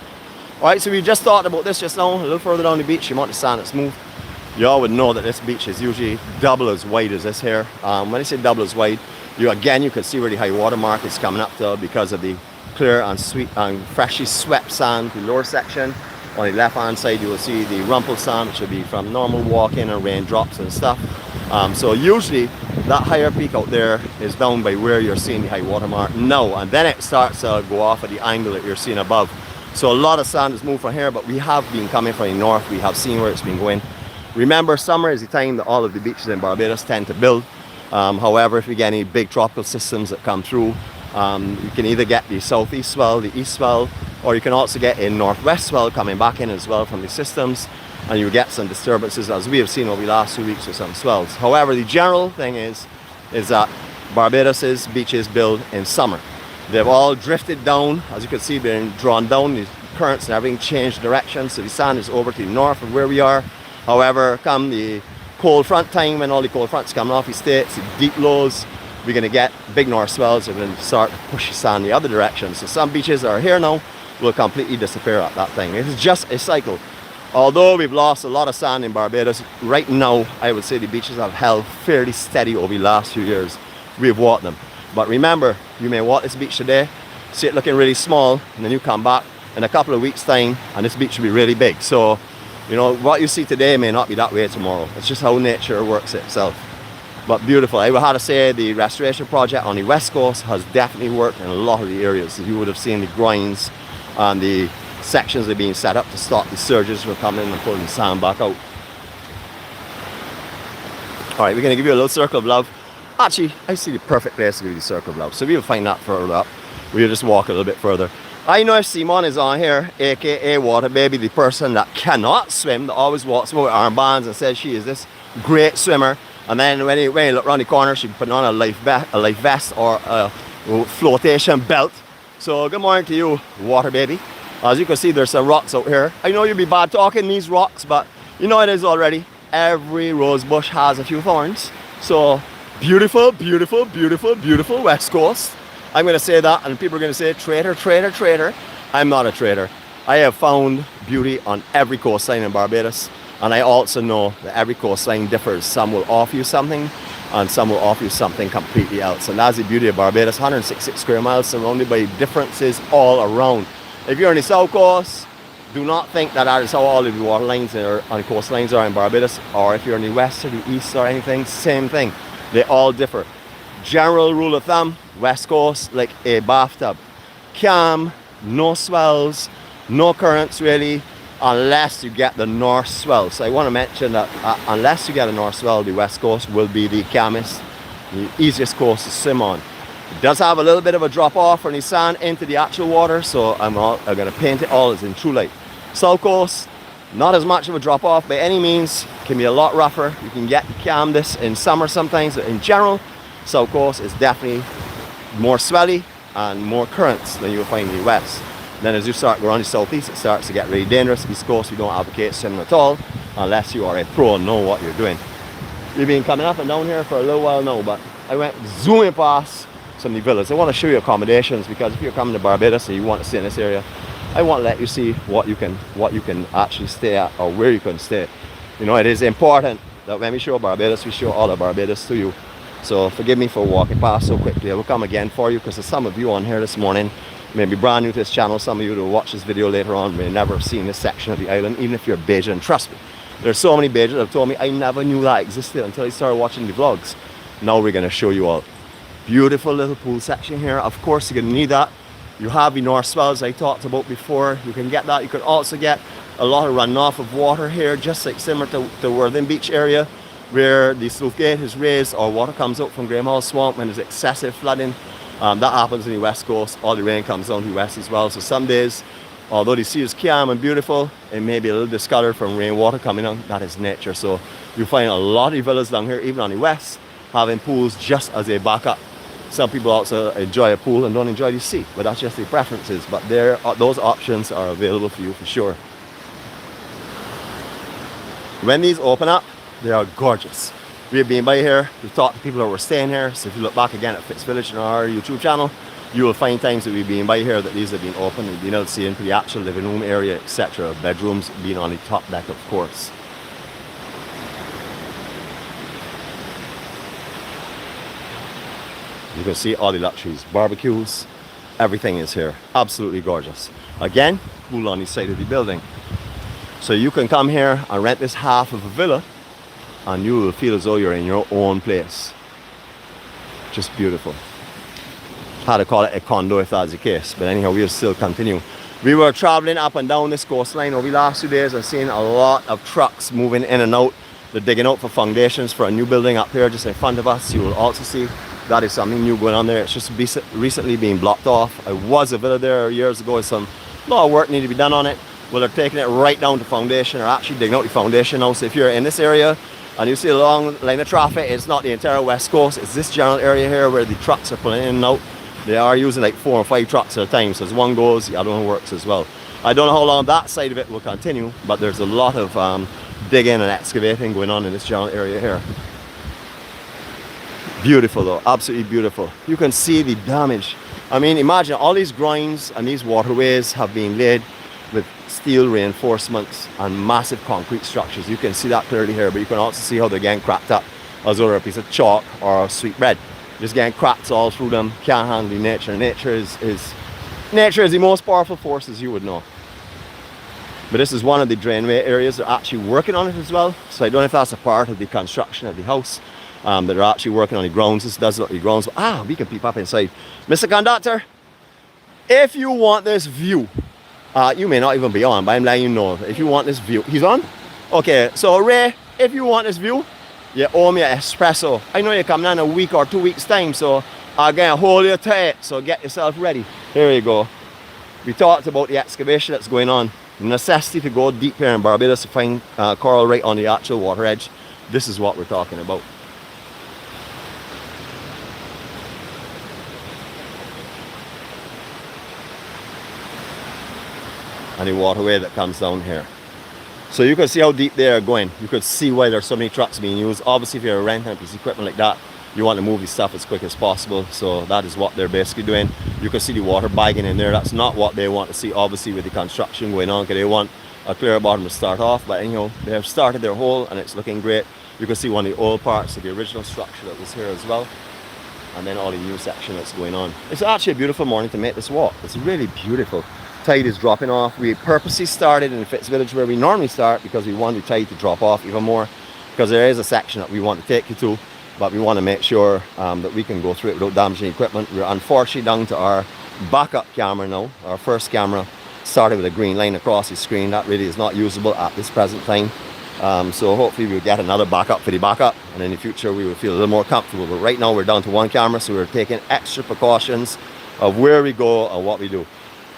All right, so we just thought about this just now, a little further down the beach. You want the sand that's smooth. You all would know that this beach is usually double as wide as this here. When I say double as wide, you can see where the high water mark is coming up to because of the clear and sweet and freshly swept sand, the lower section. On the left hand side you will see the rumpled sand, which will be from normal walking and raindrops and stuff. So usually that higher peak out there is down by where you're seeing the high water mark now, and then it starts to go off at the angle that you're seeing above. So a lot of sand has moved from here, but we have been coming from the north. We have seen where it's been going. Remember, summer is the time that all of the beaches in Barbados tend to build. However, if we get any big tropical systems that come through, you can either get the southeast swell, the east swell, or you can also get a northwest swell coming back in as well from the systems, and you get some disturbances as we have seen over the last 2 weeks with some swells. However, the general thing is that Barbados's beaches build in summer. They've all drifted down, as you can see, being drawn down. The currents and everything changed direction, so the sand is over to the north of where we are. However, come the cold front time, when all the cold fronts coming off the states, the deep lows, we're going to get big north swells that are going to start to push the sand the other direction. So some beaches that are here now will completely disappear at that time. It is just a cycle. Although we've lost a lot of sand in Barbados, right now I would say the beaches have held fairly steady over the last few years. We've walked them. But remember, you may walk this beach today, see it looking really small, and then you come back in a couple of weeks' time and this beach will be really big. So, you know, what you see today may not be that way tomorrow. It's just how nature works itself. But beautiful. I would have to say the restoration project on the west coast has definitely worked in a lot of the areas. You would have seen the grinds and the sections that are being set up to stop the surges from coming in and pulling the sand back out. Alright, we're going to give you a little circle of love. Actually, I see the perfect place to give you the circle of love. So we'll find that further up. We'll just walk a little bit further. I know if Simon is on here, aka Water Baby, the person that cannot swim, that always walks with armbands and says she is this great swimmer. And then when you look around the corner, she put on a life vest or a flotation belt. So good morning to you, Water Baby. As you can see, there's some rocks out here. I know you'll be bad talking these rocks, but you know it is already. Every rose bush has a few thorns. So beautiful, beautiful, beautiful, beautiful west coast. I'm going to say that, and people are going to say, traitor, traitor, traitor. I'm not a traitor. I have found beauty on every coastline in Barbados. And I also know that every coastline differs. Some will offer you something, and some will offer you something completely else. And that's the beauty of Barbados. 166 square miles surrounded by differences all around. If you're on the south coast, do not think that that is how all of the water lines and coastlines are in Barbados. Or if you're in the west or the east or anything, same thing. They all differ. General rule of thumb, west coast like a bathtub. Calm, no swells, no currents really, unless you get the north swell. So I want to mention that unless you get a north swell, the west coast will be the calmest, the easiest coast to swim on. It does have a little bit of a drop off from the sand into the actual water, so I'm going to paint it all as in true light. South coast, not as much of a drop off by any means, can be a lot rougher. You can get calmness in summer sometimes, but in general, south coast is definitely more swelly and more currents than you'll find in the west. Then as you start going on the southeast, it starts to get really dangerous. East coast, we don't advocate swimming at all, unless you are a pro and know what you're doing. We've been coming up and down here for a little while now, but I went zooming past some of the villas. I want to show you accommodations, because if you're coming to Barbados and you want to stay in this area, I want to let you see what you can actually stay at, or where you can stay. You know, it is important that when we show Barbados, we show all of Barbados to you. So forgive me for walking past so quickly. I will come again for you, because there's some of you on here this morning may be brand new to this channel. Some of you who will watch this video later on may never have seen this section of the island, even if you're Bajan. Trust me, there's so many Bajans that have told me I never knew that existed until I started watching the vlogs. Now we're going to show you all. Beautiful little pool section here. Of course you're going to need that. You have the north swells I talked about before. You can get that. You can also get a lot of runoff of water here, just like similar to the Worthing Beach area, where the sluice gate is raised or water comes out from 𝗂𝗟 Swamp when there's excessive flooding. That happens in the west coast. All the rain comes down to the west as well. So some days, although the sea is calm and beautiful, it may be a little discolored from rainwater coming on. That is nature. So you find a lot of villas down here, even on the west, having pools just as a backup. Some people also enjoy a pool and don't enjoy the sea, but that's just their preferences. But those options are available for you for sure. When these open up, they are gorgeous. We've been by here, we've talked to people that were staying here. So if you look back again at Fitz Village on our YouTube channel, you will find times that we've been by here that these have been open and been able to see into the actual living room area, etc. Bedrooms being on the top deck, of course. You can see all the luxuries, barbecues, everything is here. Absolutely gorgeous. Again, pool on the side of the building. So you can come here and rent this half of a villa, and you will feel as though you're in your own place. Just beautiful. Had to call it a condo if that's the case, but anyhow, we'll still continue. We were traveling up and down this coastline over the last 2 days and seeing a lot of trucks moving in and out. They're digging out for foundations for a new building up here just in front of us. You will also see that is something new going on there. It's just recently being blocked off. I was a villa there years ago. A lot of work needed to be done on it. Well, they're taking it right down to foundation, or actually digging out the foundation now. So if you're in this area and you see a long line of traffic, it's not the entire west coast. It's this general area here where the trucks are pulling in and out. They are using like 4 or 5 trucks at a time. So as one goes, the other one works as well. I don't know how long that side of it will continue, but there's a lot of digging and excavating going on in this general area here. Beautiful though, absolutely beautiful. You can see the damage. I mean, imagine all these groins and these waterways have been laid with steel reinforcements and massive concrete structures. You can see that clearly here, but you can also see how they're getting cracked up as though they're a piece of chalk or sweet bread. Just getting cracks all through them. Can't handle nature. Nature is the most powerful force, as you would know. But this is one of the drainway areas. They're actually working on it as well. So I don't know if that's a part of the construction of the house. that are actually working on the grounds. This does look at the grounds. Ah, we can peep up inside. Mr. Conductor, if you want this view, you may not even be on, but I'm letting you know. If you want this view, he's on? Okay, so Ray, if you want this view, you owe me an espresso. I know you're coming in a week or 2 weeks time, so I'm gonna hold you tight, so get yourself ready. Here you go. We talked about the excavation that's going on. The necessity to go deep here in Barbados to find coral right on the actual water edge. This is what we're talking about. And the waterway that comes down here. So you can see how deep they are going. You could see why there's so many trucks being used. Obviously, if you're renting a piece of equipment like that, you want to move the stuff as quick as possible. So that is what they're basically doing. You can see the water bagging in there. That's not what they want to see, obviously, with the construction going on, because they want a clear bottom to start off. But anyhow, they have started their hole and it's looking great. You can see one of the old parts of the original structure that was here as well. And then all the new section that's going on. It's actually a beautiful morning to make this walk. It's really beautiful. Tide is dropping off. We purposely started in Fitz Village where we normally start because we want the tide to drop off even more, because there is a section that we want to take you to, but we want to make sure that we can go through it without damaging equipment. We're unfortunately down to our backup camera now. Our first camera started with a green line across the screen. That really is not usable at this present time. So hopefully we'll get another backup for the backup, and in the future we will feel a little more comfortable. But right now we're down to one camera, so we're taking extra precautions of where we go and what we do.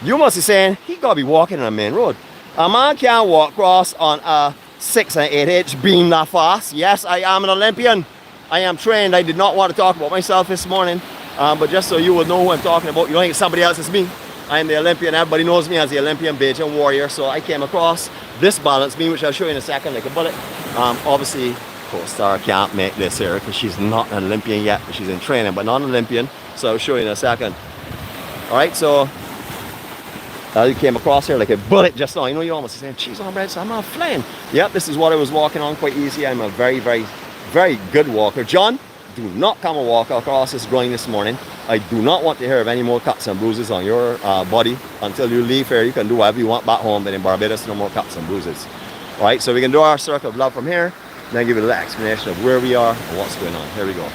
You must be saying, he gotta be walking on a main road. A man can't walk across on a 6 and 8 beam that fast. Yes, I am an Olympian. I am trained. I did not want to talk about myself this morning, but just so you would know who I'm talking about, you don't think somebody else is me. I am the Olympian. Everybody knows me as the Olympian Bajan warrior. So I came across this balance beam, which I'll show you in a second, like a bullet. Obviously, co-star can't make this here because she's not an Olympian yet, but she's in training, but not an Olympian. So I'll show you in a second. All right, so you came across here like a bullet just now. You know, you almost saying, "Geez, I'm red, so I'm not flying." Yep, this is what I was walking on quite easy. I'm a very, very, very good walker. John, do not come and walk across this groin this morning. I do not want to hear of any more cuts and bruises on your body until you leave here. You can do whatever you want back home, but in Barbados, no more cuts and bruises. All right, so we can do our circle of love from here, and then give you a little explanation of where we are and what's going on. Here we go.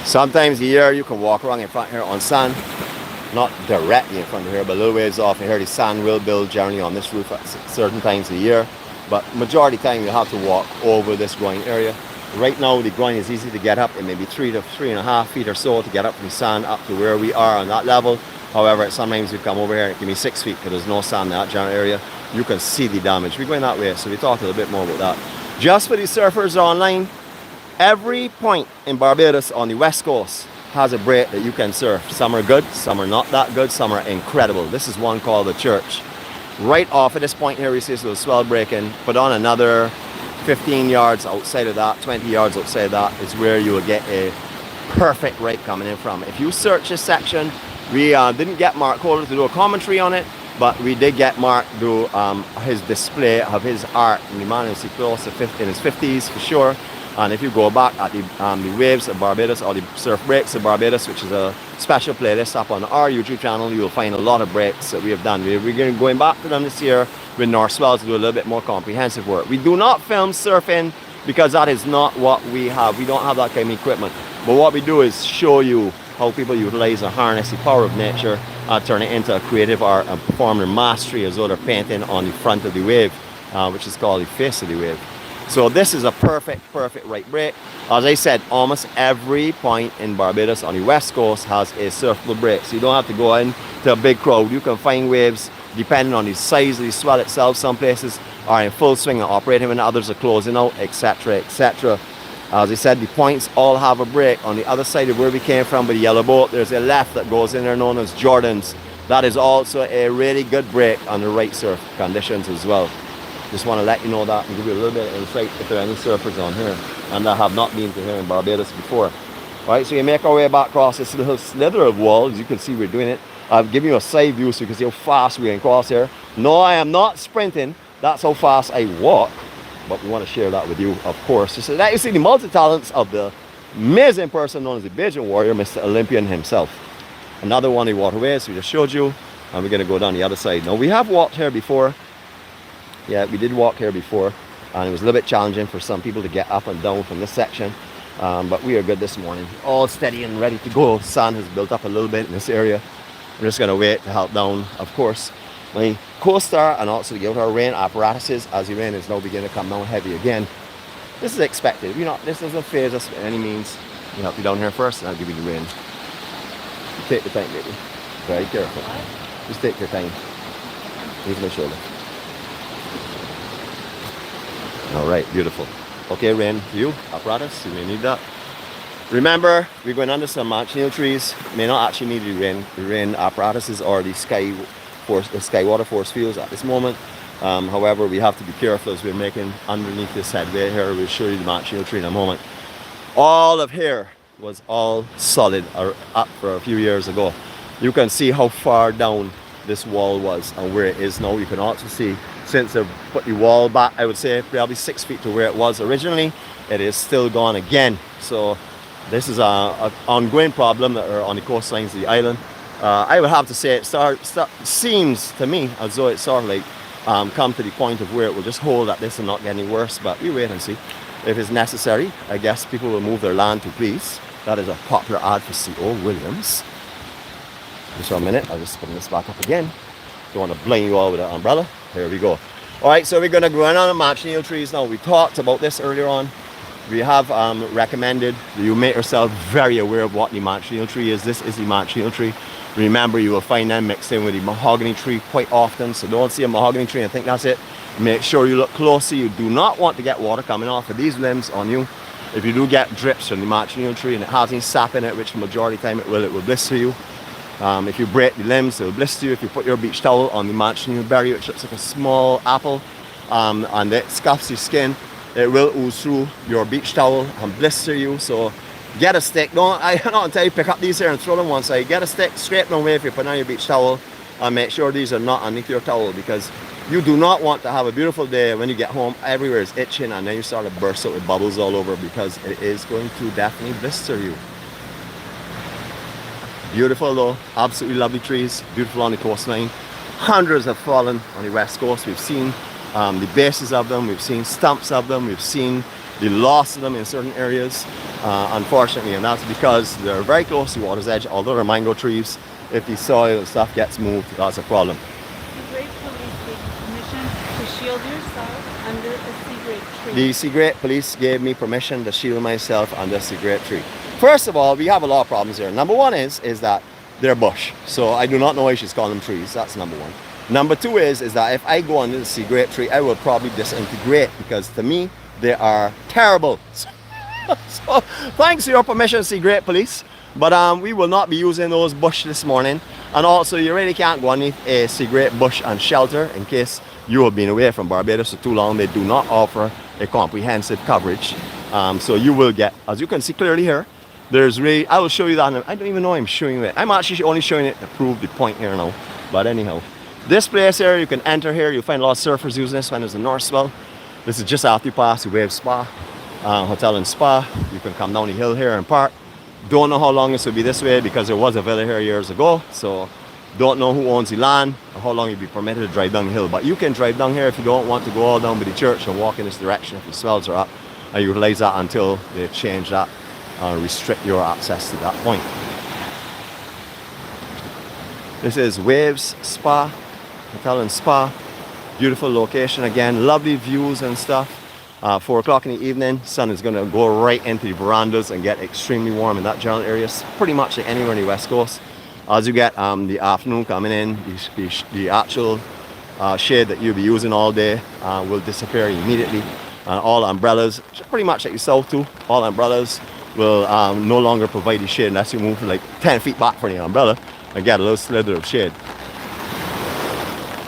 Sometimes a year you can walk around in front here on sand, not directly in front of here, but a little ways off, and here the sand will build generally on this roof at certain times of the year. But majority of the time you have to walk over this groin area. Right now the groin is easy to get up. It may be 3 to 3.5 feet or so to get up from the sand up to where we are on that level. However, sometimes you come over here, it can be 6 feet because there's no sand in that general area. You can see the damage. We're going that way, so we talk a little bit more about that. Just for the surfers online, every point in Barbados on the west coast has a break that you can surf. Some are good, some are not that good, some are incredible. This is one called the Church. Right off at this point here, we see this little swell breaking. Put on another 15 yards outside of that, 20 yards outside of that is where you will get a perfect right coming in from. If you search this section, we didn't get Mark Holder to do a commentary on it, but we did get Mark do his display of his art. And the man is close to in his 50s for sure. And if you go back at the waves of Barbados or the surf breaks of Barbados, which is a special playlist up on our YouTube channel, you will find a lot of breaks that we have done. We're going back to them this year with North Swell to do a little bit more comprehensive work. We do not film surfing because that is not what we have. We don't have that kind of equipment. But what we do is show you how people utilize and harness the power of nature and turn it into a creative art and perform their mastery as though they're painting on the front of the wave, which is called the face of the wave. So this is a perfect right break. As I said, almost every point in Barbados on the west coast has a surfable break. So you don't have to go in to a big crowd. You can find waves depending on the size of the swell itself. Some places are in full swing and operating when others are closing out, etc., etc. As I said, the points all have a break. On the other side of where we came from with the yellow boat, there's a left that goes in there known as Jordan's. That is also a really good break on the right surf conditions as well. Just want to let you know that and give you a little bit of insight if there are any surfers on here and that have not been to here in Barbados before. Alright, so we make our way back across this little slither of wall. As you can see, we're doing it. I'll give you a side view so you can see how fast we're going across here. No, I am not sprinting. That's how fast I walk. But we want to share that with you, of course. So that you see the multi-talents of the amazing person known as the Bajan warrior, Mr. Olympian himself. Another one of the waterways we just showed you. And we're going to go down the other side. Now, we have walked here before. Yeah, we did walk here before. And it was a little bit challenging for some people to get up and down from this section. But we are good this morning. All steady and ready to go. Sand has built up a little bit in this area. We're just going to wait to help down, of course, my co-star and also to get our rain apparatuses as the rain is now beginning to come down heavy again. This is expected. This doesn't phase us by any means. We'll help you down here first and I'll give you the rain. Take your time, baby. Very careful. Just take your time. Leave my shoulder. Alright, beautiful. Okay, rain view, apparatus, you may need that. Remember, we're going under some marginal trees. May not actually need the rain apparatuses or the sky water force fields at this moment. However, we have to be careful as we're making underneath this headway here. We'll show you the marginal tree in a moment. All of here was all solid or up for a few years ago. You can see how far down this wall was and where it is now. You can also see since they've put the wall back, I would say probably 6 feet to where it was originally, it is still gone again. So this is an ongoing problem that are on the coastlines of the island. I would have to say it seems to me as though it's sort of like come to the point of where it will just hold at this and not get any worse, but we wait and see. If it's necessary, I guess people will move their land to please. That is a popular ad for C.O. Williams. Just for a minute, I'll just put this back up again. Don't want to blind you all with an umbrella. Here we go. Alright, so we're going to go in on the marginal trees now. We talked about this earlier on. We have recommended that you make yourself very aware of what the marginal tree is. This is the marginal tree. Remember, you will find them mixed in with the mahogany tree quite often. So don't see a mahogany tree and think that's it. Make sure you look closely. You do not want to get water coming off of these limbs on you. If you do get drips from the marginal tree and it has any sap in it, which the majority of the time it will blister you. If you break the limbs, it will blister you. If you put your beach towel on the marginal berry, which looks like a small apple, and it scuffs your skin, it will ooze through your beach towel and blister you. So get a stick. I don't tell you pick up these here and throw them one side. Get a stick, scrape them away if you put on your beach towel, and make sure these are not underneath your towel, because you do not want to have a beautiful day when you get home, everywhere is itching and then you start to burst out with bubbles all over, because it is going to definitely blister you. Beautiful though, absolutely lovely trees, beautiful on the coastline. Hundreds have fallen on the west coast. We've seen the bases of them, we've seen stumps of them, we've seen the loss of them in certain areas, unfortunately, and that's because they're very close to the water's edge. Although they're mango trees, if the soil and stuff gets moved, that's a problem. The Great Police gave permission to shield yourself under a 𝗣𝗟𝗡 tree. The 𝗣𝗟𝗡 police gave me permission to shield myself under a 𝗣𝗟𝗡 tree. First of all, we have a lot of problems here. Number one is that they're bush. So I do not know why she's calling them trees. That's number one. Number two is that if I go under the 𝗣𝗟𝗡 tree, I will probably disintegrate, because to me, they are terrible. So thanks for your permission, 𝗣𝗟𝗡 police. But we will not be using those bush this morning. And also, you really can't go underneath a 𝗣𝗟𝗡 bush and shelter in case you have been away from Barbados for too long. They do not offer a comprehensive coverage. So you will get, as you can see clearly here, there's really, I will show you that. I don't even know I'm showing it. I'm actually only showing it to prove the point here now. But anyhow, this place here, you can enter here. You'll find a lot of surfers using this when there's a north swell. This is just after you pass the Wave Spa, Hotel and Spa. You can come down the hill here and park. Don't know how long this will be this way, because there was a villa here years ago. So don't know who owns the land or how long you'll be permitted to drive down the hill. But you can drive down here if you don't want to go all down by the church and walk in this direction if the swells are up. And utilize that until they change that and restrict your access to that point. This is Waves Spa, Hotel and Spa. Beautiful location again, lovely views and stuff. 4 o'clock in the evening, sun is going to go right into the verandas and get extremely warm in that general area, pretty much like anywhere on the west coast. As you get the afternoon coming in, the actual shade that you'll be using all day will disappear immediately. And all umbrellas, pretty much like yourself too, all umbrellas will no longer provide you shade unless you move like 10 feet back from the umbrella and get a little slither of shade.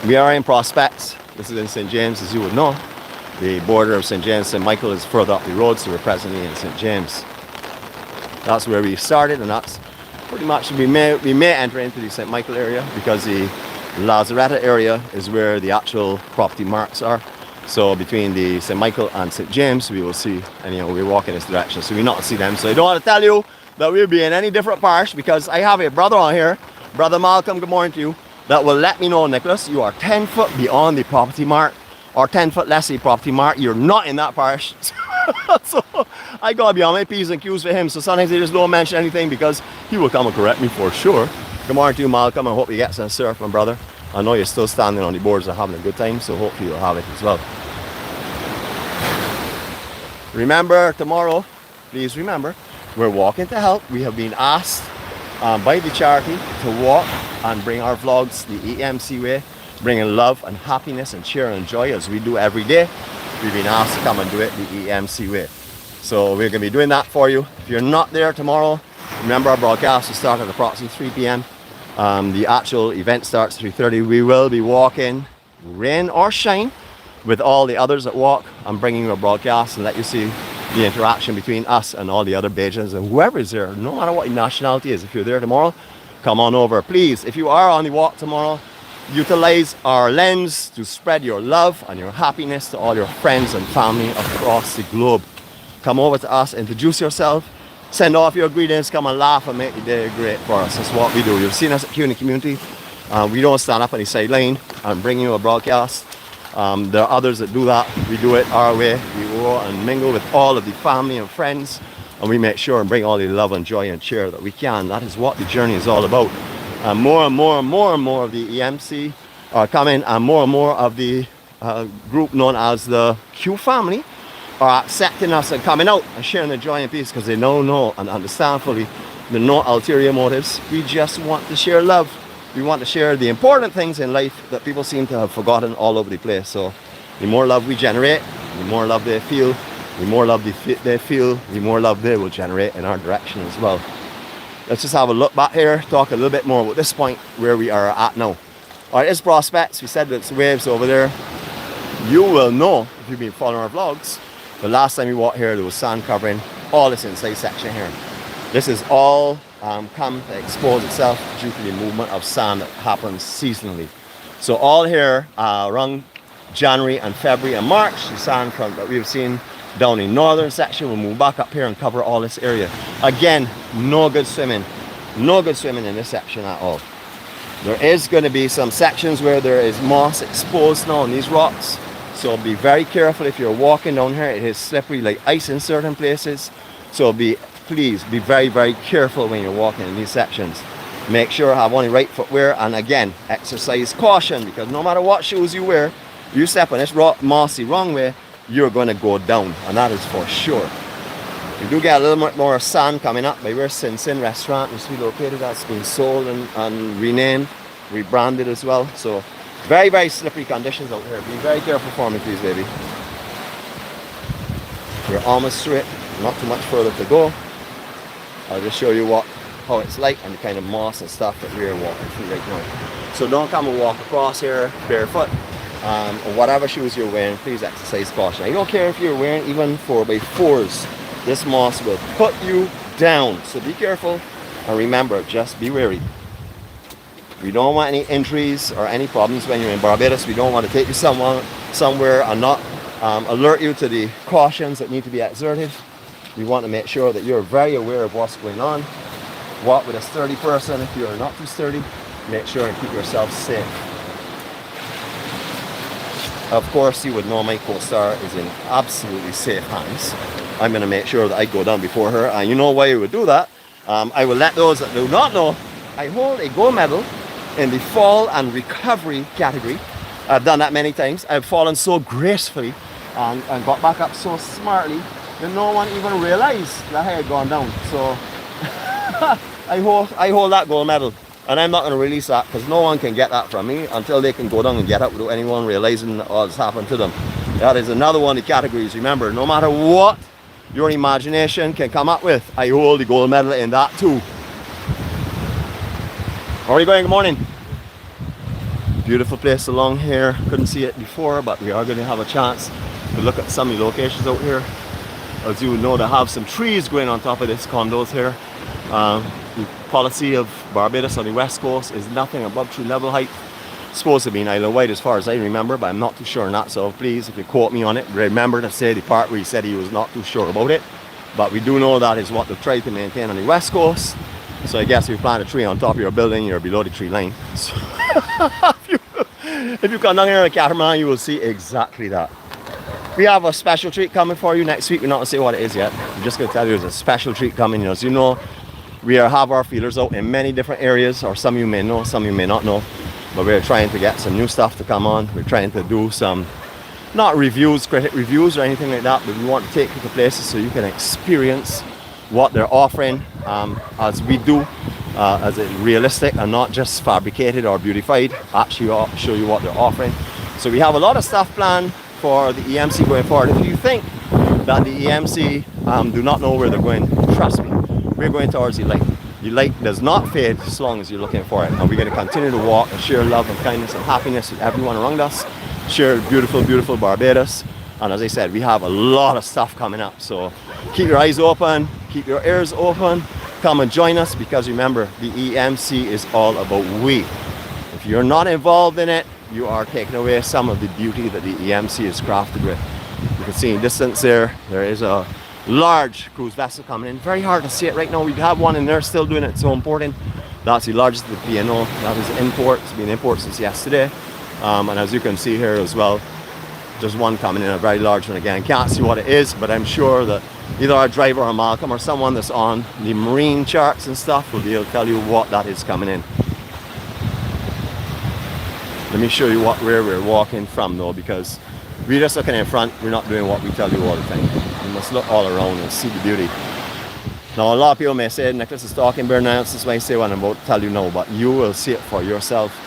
We are in Prospects. This is in St. James, as you would know. The border of St. James, St. Michael is further up the road, so we're presently in St. James. That's where we started, and that's pretty much, we may enter into the St. Michael area because the 𝗲𝗟𝗃𝗃 area is where the actual property marks are. So between the St. Michael and St. James, we will see, and we walk in this direction, so we not see them. So I don't want to tell you that we'll be in any different parish because I have a brother on here, Brother Malcolm, good morning to you, that will let me know, Nicholas, you are 10 foot beyond the property mark, or 10 foot less the property mark, you're not in that parish. So I gotta be on my P's and Q's for him, so sometimes I just don't mention anything because he will come and correct me for sure. Good morning to you, Malcolm. I hope you get some surf, my brother. I know you're still standing on the boards and having a good time, so hopefully you'll have it as well. Remember, tomorrow, please remember, we're walking to help. We have been asked by the charity to walk and bring our vlogs the EMC way, bringing love and happiness and cheer and joy as we do every day. We've been asked to come and do it the EMC way. So we're going to be doing that for you. If you're not there tomorrow, remember our broadcast will start at approximately 3 p.m. The actual event starts at 3:30. We will be walking, rain or shine, with all the others that walk. I'm bringing you a broadcast and let you see the interaction between us and all the other Bajans and whoever is there, no matter what your nationality is. If you're there tomorrow, come on over. Please, if you are on the walk tomorrow, utilize our lens to spread your love and your happiness to all your friends and family across the globe. Come over to us, introduce yourself, send off your greetings, come and laugh and make the day great for us. That's what we do. You've seen us at Q in the community. We don't stand up on the sideline and bring you a broadcast. There are others that do that. We do it our way. We go and mingle with all of the family and friends, and we make sure and bring all the love and joy and cheer that we can. That is what the journey is all about. And more and more and more and more of the EMC are coming, and more of the group known as the Q family are accepting us and coming out and sharing the joy and peace because they know and understand fully the no ulterior motives. We just want to share love. We want to share the important things in life that people seem to have forgotten all over the place. So the more love we generate, the more love they feel, the more love they feel, the more love they will generate in our direction as well. Let's just have a look back here, talk a little bit more about this point where we are at now. Alright, it's Prospects. We said that it's waves over there. You will know, if you've been following our vlogs, the last time we walked here there was sand covering all this inside section here. This is all come to expose itself due to the movement of sand that happens seasonally. So all here around January and February and March, the sand from that we've seen down in northern section will move back up here and cover all this area. Again, no good swimming in this section at all. There is going to be some sections where there is moss exposed now on these rocks, so be very careful if you're walking down here. It is slippery like ice in certain places, so please be very careful when you're walking in these sections. Make sure you have only right footwear, and again, exercise caution, because no matter what shoes you wear, you step on this rock mossy wrong way, you're going to go down, and that is for sure. We do get a little bit more sand coming up by where Sin Sin restaurant is located. That's been sold and renamed, rebranded as well. So very slippery conditions out here. Be very careful for me, please, baby. We're almost through it, not too much further to go. I'll just show you how it's like and the kind of moss and stuff that we're walking through right now. So don't come and walk across here barefoot. Or whatever shoes you're wearing, please exercise caution. I don't care if you're wearing even 4x4s, this moss will put you down. So be careful, and remember, just be wary. We don't want any injuries or any problems when you're in Barbados. We don't want to take you somewhere and not alert you to the cautions that need to be exerted. We want to make sure that you're very aware of what's going on. Walk with a sturdy person. If you're not too sturdy, make sure and keep yourself safe. Of course, you would know my co-star is in absolutely safe hands. I'm going to make sure that I go down before her, and you know why I would do that. I will let those that do not know, I hold a gold medal in the fall and recovery category. I've done that many times. I've fallen so gracefully and got back up so smartly that no one even realized that I had gone down. So I hold that gold medal. And I'm not going to release that, because no one can get that from me until they can go down and get up without anyone realizing that all has happened to them. That is another one of the categories. Remember, no matter what your imagination can come up with, I hold the gold medal in that too. How are you going? Good morning. Beautiful place along here. Couldn't see it before, but we are going to have a chance to look at some of the locations out here. As you know, they have some trees growing on top of this condos here. The policy of Barbados on the west coast is nothing above tree level height. It's supposed to be an island wide as far as I remember, but I'm not too sure on that. So please, if you quote me on it, remember to say the part where he said he was not too sure about it. But we do know that is what they've tried to maintain on the west coast. So I guess if you plant a tree on top of your building, you're below the tree line. So if you come down here in a catamaran, you will see exactly that. We have a special treat coming for you next week. We're not going to say what it is yet. I'm just going to tell you there's a special treat coming. As you know, we have our feelers out in many different areas, or some you may know, some you may not know. But we're trying to get some new stuff to come on. We're trying to do some, not reviews, critic reviews or anything like that, but we want to take you to places so you can experience what they're offering as we do, as it's realistic and not just fabricated or beautified. Actually, I'll show you what they're offering. So we have a lot of stuff planned for the EMC going forward. If you think that the EMC do not know where they're going, trust me, we're going towards the light. The light does not fade as long as you're looking for it. And we're going to continue to walk and share love and kindness and happiness with everyone around us. Share beautiful, beautiful Barbados. And as I said, we have a lot of stuff coming up. So keep your eyes open, keep your ears open. Come and join us, because remember, the EMC is all about we. If you're not involved in it, you are taking away some of the beauty that the EMC is crafted with. You can see in distance there is a large cruise vessel coming in. Very hard to see it right now. We have one in there still doing it, so important. That's the largest of the P&O. That is import. It's been import since yesterday. And as you can see here as well, there's one coming in, a very large one again. Can't see what it is, but I'm sure that either our driver or Malcolm or someone that's on the marine charts and stuff will be able to tell you what that is coming in. Let me show you where we're walking from though, because we're just looking in front. We're not doing what we tell you all the time. You must look all around and see the beauty. Now a lot of people may say, Nicholas is talking bare now, this is why I say what I'm about to tell you now, but you will see it for yourself.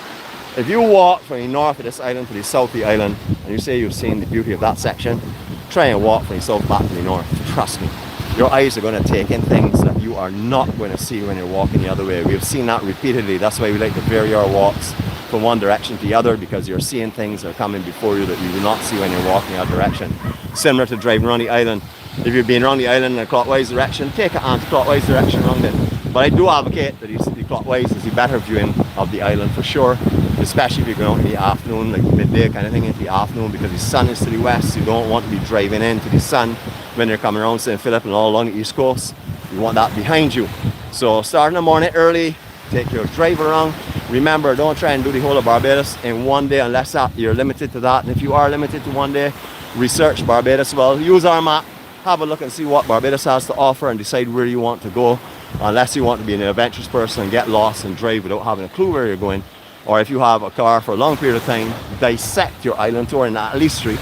If you walk from the north of this island to the south of the island, and you say you've seen the beauty of that section, try and walk from the south back to the north. Trust me, your eyes are going to take in things that you are not going to see when you're walking the other way. We've seen that repeatedly. That's why we like to vary our walks from one direction to the other, because you're seeing things that are coming before you that you do not see when you're walking that direction. Similar to driving around the island. If you've been around the island in a clockwise direction, take an anti-clockwise direction around it. But I do advocate that the clockwise is the better viewing of the island for sure, especially if you're going out in the afternoon, like midday kind of thing into the afternoon, because the sun is to the west. You don't want to be driving into the sun when you're coming around St. Philip and all along the east coast. You want that behind you. So start in the morning early, take your drive around. Remember, don't try and do the whole of Barbados in one day unless you're limited to that. And if you are limited to one day, research Barbados well. Use our map, have a look and see what Barbados has to offer and decide where you want to go. Unless you want to be an adventurous person and get lost and drive without having a clue where you're going. Or if you have a car for a long period of time, dissect your island tour in that Lee Street.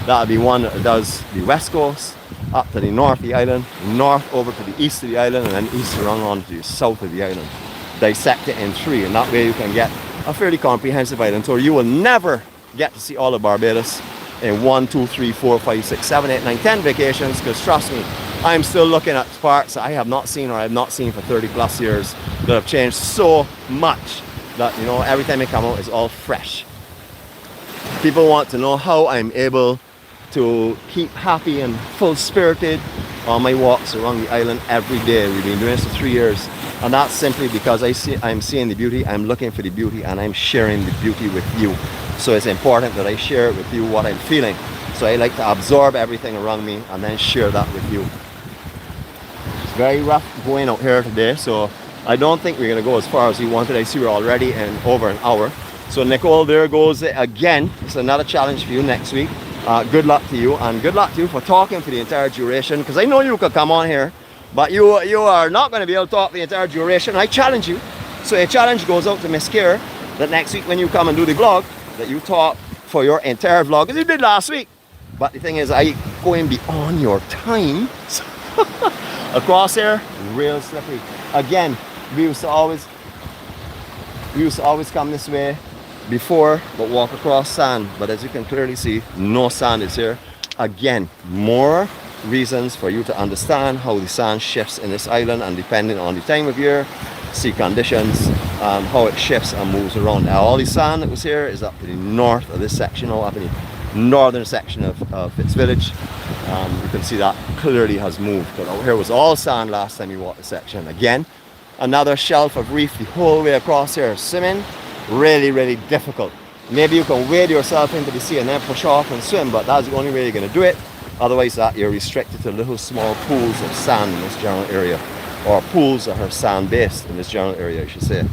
That'll be one that does the west coast, up to the north of the island, north over to the east of the island, and then east around on to the south of the island. Dissect it in three, and that way you can get a fairly comprehensive island tour. You will never get to see all of Barbados in 1, 2, 3, 4, 5, 6, 7, 8, 9, 10 vacations, because trust me, I'm still looking at parts that I have not seen or I have not seen for 30 plus years that have changed so much that, you know, every time I come out it's all fresh. People want to know how I'm able to keep happy and full-spirited on my walks around the island every day. We've been doing this for 3 years, and that's simply because I'm seeing the beauty, I'm looking for the beauty, and I'm sharing the beauty with you. So it's important that I share with you what I'm feeling. So I like to absorb everything around me and then share that with you. It's very rough going out here today, so I don't think we're going to go as far as we wanted. I see we're already in over an hour. So Nicole, there goes it again. It's another challenge for you next week. Good luck to you, and good luck to you for talking for the entire duration, because I know you could come on here, but you are not going to be able to talk the entire duration. I challenge you. So a challenge goes out to Miss Kier that next week when you come and do the vlog, that you talk for your entire vlog, as you did last week. But the thing is, I going beyond your time. Across here, real slippery. Again, we used to always come this way before, but walk across sand. But as you can clearly see, no sand is here. Again, more reasons for you to understand how the sand shifts in this island, and depending on the time of year, sea conditions, how it shifts and moves around. Now all the sand that was here is up to the north of this section, or up in the northern section of its village. You can see that clearly has moved, but out here was all sand last time you walked the section. Again, another shelf of reef the whole way across here. Swimming, really difficult. Maybe you can wade yourself into the sea and then push off and swim, but that's the only way you're going to do it. Otherwise that you're restricted to little small pools of sand in this general area, or pools that are sand based in this general area, I should say.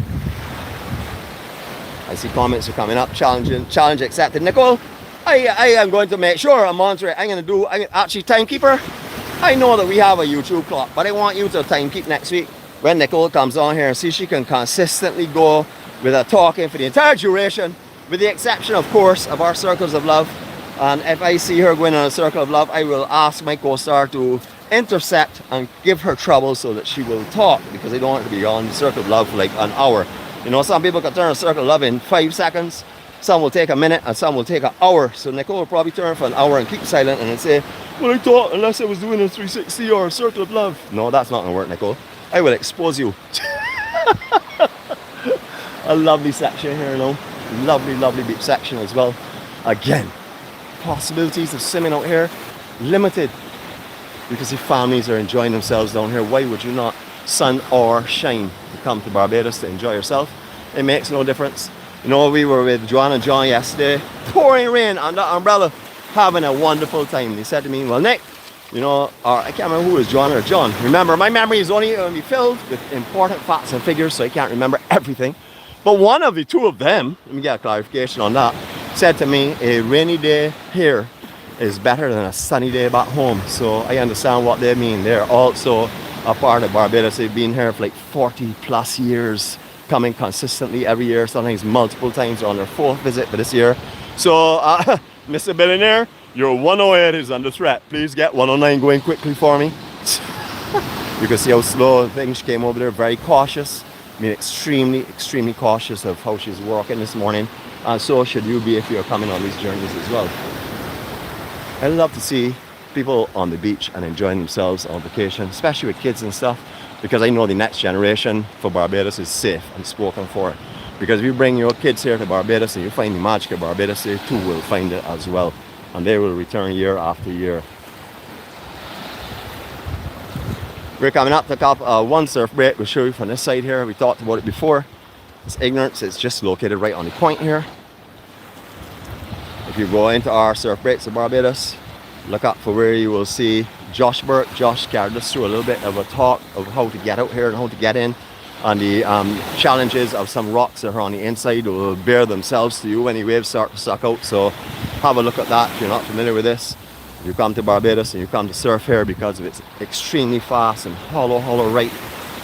I see comments are coming up. Challenge accepted. Nicole, I am going to make sure I'm monitoring. Actually, timekeeper, I know that we have a YouTube clock, but I want you to timekeep next week when Nicole comes on here and see if she can consistently go with her talking for the entire duration, with the exception, of course, of our circles of love. And if I see her going on a circle of love, I will ask my co-star to intercept and give her trouble so that she will talk, because I don't want her to be on the circle of love for like an hour. You know, some people can turn a circle of love in 5 seconds, some will take a minute, and some will take an hour. So Nicole will probably turn for an hour and keep silent and then say, well, I thought unless I was doing a 360 or a circle of love. No, that's not going to work, Nicole. I will expose you. A lovely section here, you know. Lovely beach section as well. Again, possibilities of swimming out here limited, because the families are enjoying themselves down here. Why would you not, sun or shine, to come to Barbados to enjoy yourself? It makes no difference. You know, we were with Joanne and John yesterday, pouring rain under umbrella, having a wonderful time. They said to me, well, Nick, you know, or I can't remember who was John or John. Remember, my memory is only going to be filled with important facts and figures, so I can't remember everything. But one of the two of them, let me get a clarification on that, said to me, a rainy day here is better than a sunny day back home. So I understand what they mean. They're also a part of Barbados. They've been here for like 40 plus years, coming consistently every year, sometimes multiple times. On their 4th visit for this year. So Mr. Billionaire, your 108 is under threat. Please get 109 going quickly for me. You can see how slow things came over there, very cautious. I mean, extremely cautious of how she's walking this morning. And so should you be if you're coming on these journeys as well. I love to see people on the beach and enjoying themselves on vacation, especially with kids and stuff, because I know the next generation for Barbados is safe and spoken for. Because if you bring your kids here to Barbados and you find the magic of Barbados, they too will find it as well. And they will return year after year. We're coming up to top one surf break. We'll show you from this side here. We talked about it before. It's ignorance. It's just located right on the point here. If you go into our surf breaks of Barbados, look up for where you will see Josh Burke. Josh carried us through a little bit of a talk of how to get out here and how to get in, and the challenges of some rocks that are on the inside will bear themselves to you when the waves start to suck out. So have a look at that if you're not familiar with this. If you come to Barbados and you come to surf here because of its extremely fast and hollow right,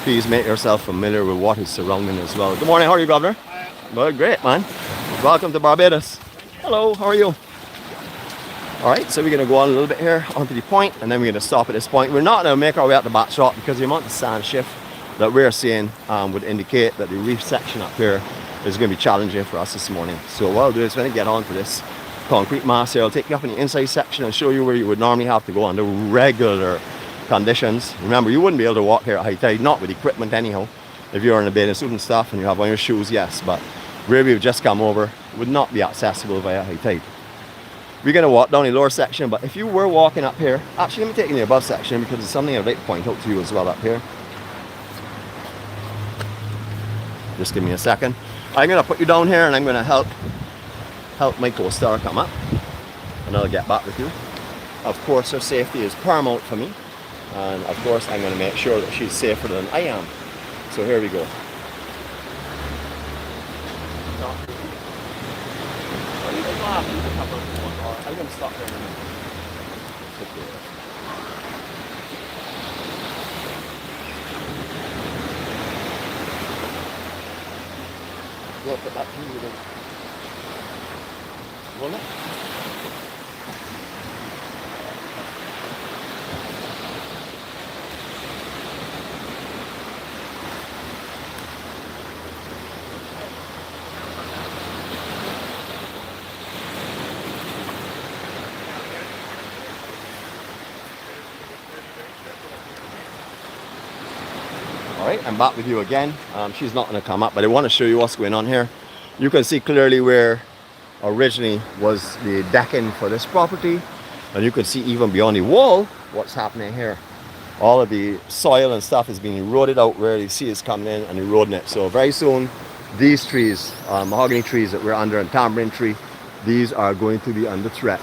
please make yourself familiar with what is surrounding as well. Good morning, how are you, Governor? Well, great, man. Welcome to Barbados. Hello, how are you? Alright, so we're going to go on a little bit here onto the point, and then we're going to stop at this point. We're not going to make our way up the backstop because the amount of sand shift that we're seeing would indicate that the reef section up here is going to be challenging for us this morning. So what I'll do is when I get on to this concrete mass here, I'll take you up in the inside section and show you where you would normally have to go under regular conditions. Remember, you wouldn't be able to walk here at high tide, not with equipment anyhow. If you're in a bathing suit and stuff and you have on your shoes, yes, but where we've just come over would not be accessible via high tide. We're going to walk down the lower section, but if you were walking up here, actually let me take you in the above section because it's something I'd like to point out to you as well up here. Just give me a second. I'm going to put you down here and I'm going to help my co-star come up, and I'll get back with you. Of course, her safety is paramount for me, and of course I'm going to make sure that she's safer than I am. So here we go. I'm going to stop there in a minute. We'll put that through with it. Roll it. Alright, I'm back with you again. She's not going to come up, but I want to show you what's going on here. You can see clearly where originally was the decking for this property, and you can see even beyond the wall what's happening here. All of the soil and stuff is being eroded out where you see it's coming in and eroding it. So very soon these trees, mahogany trees that we're under and tamarind tree, these are going to be under threat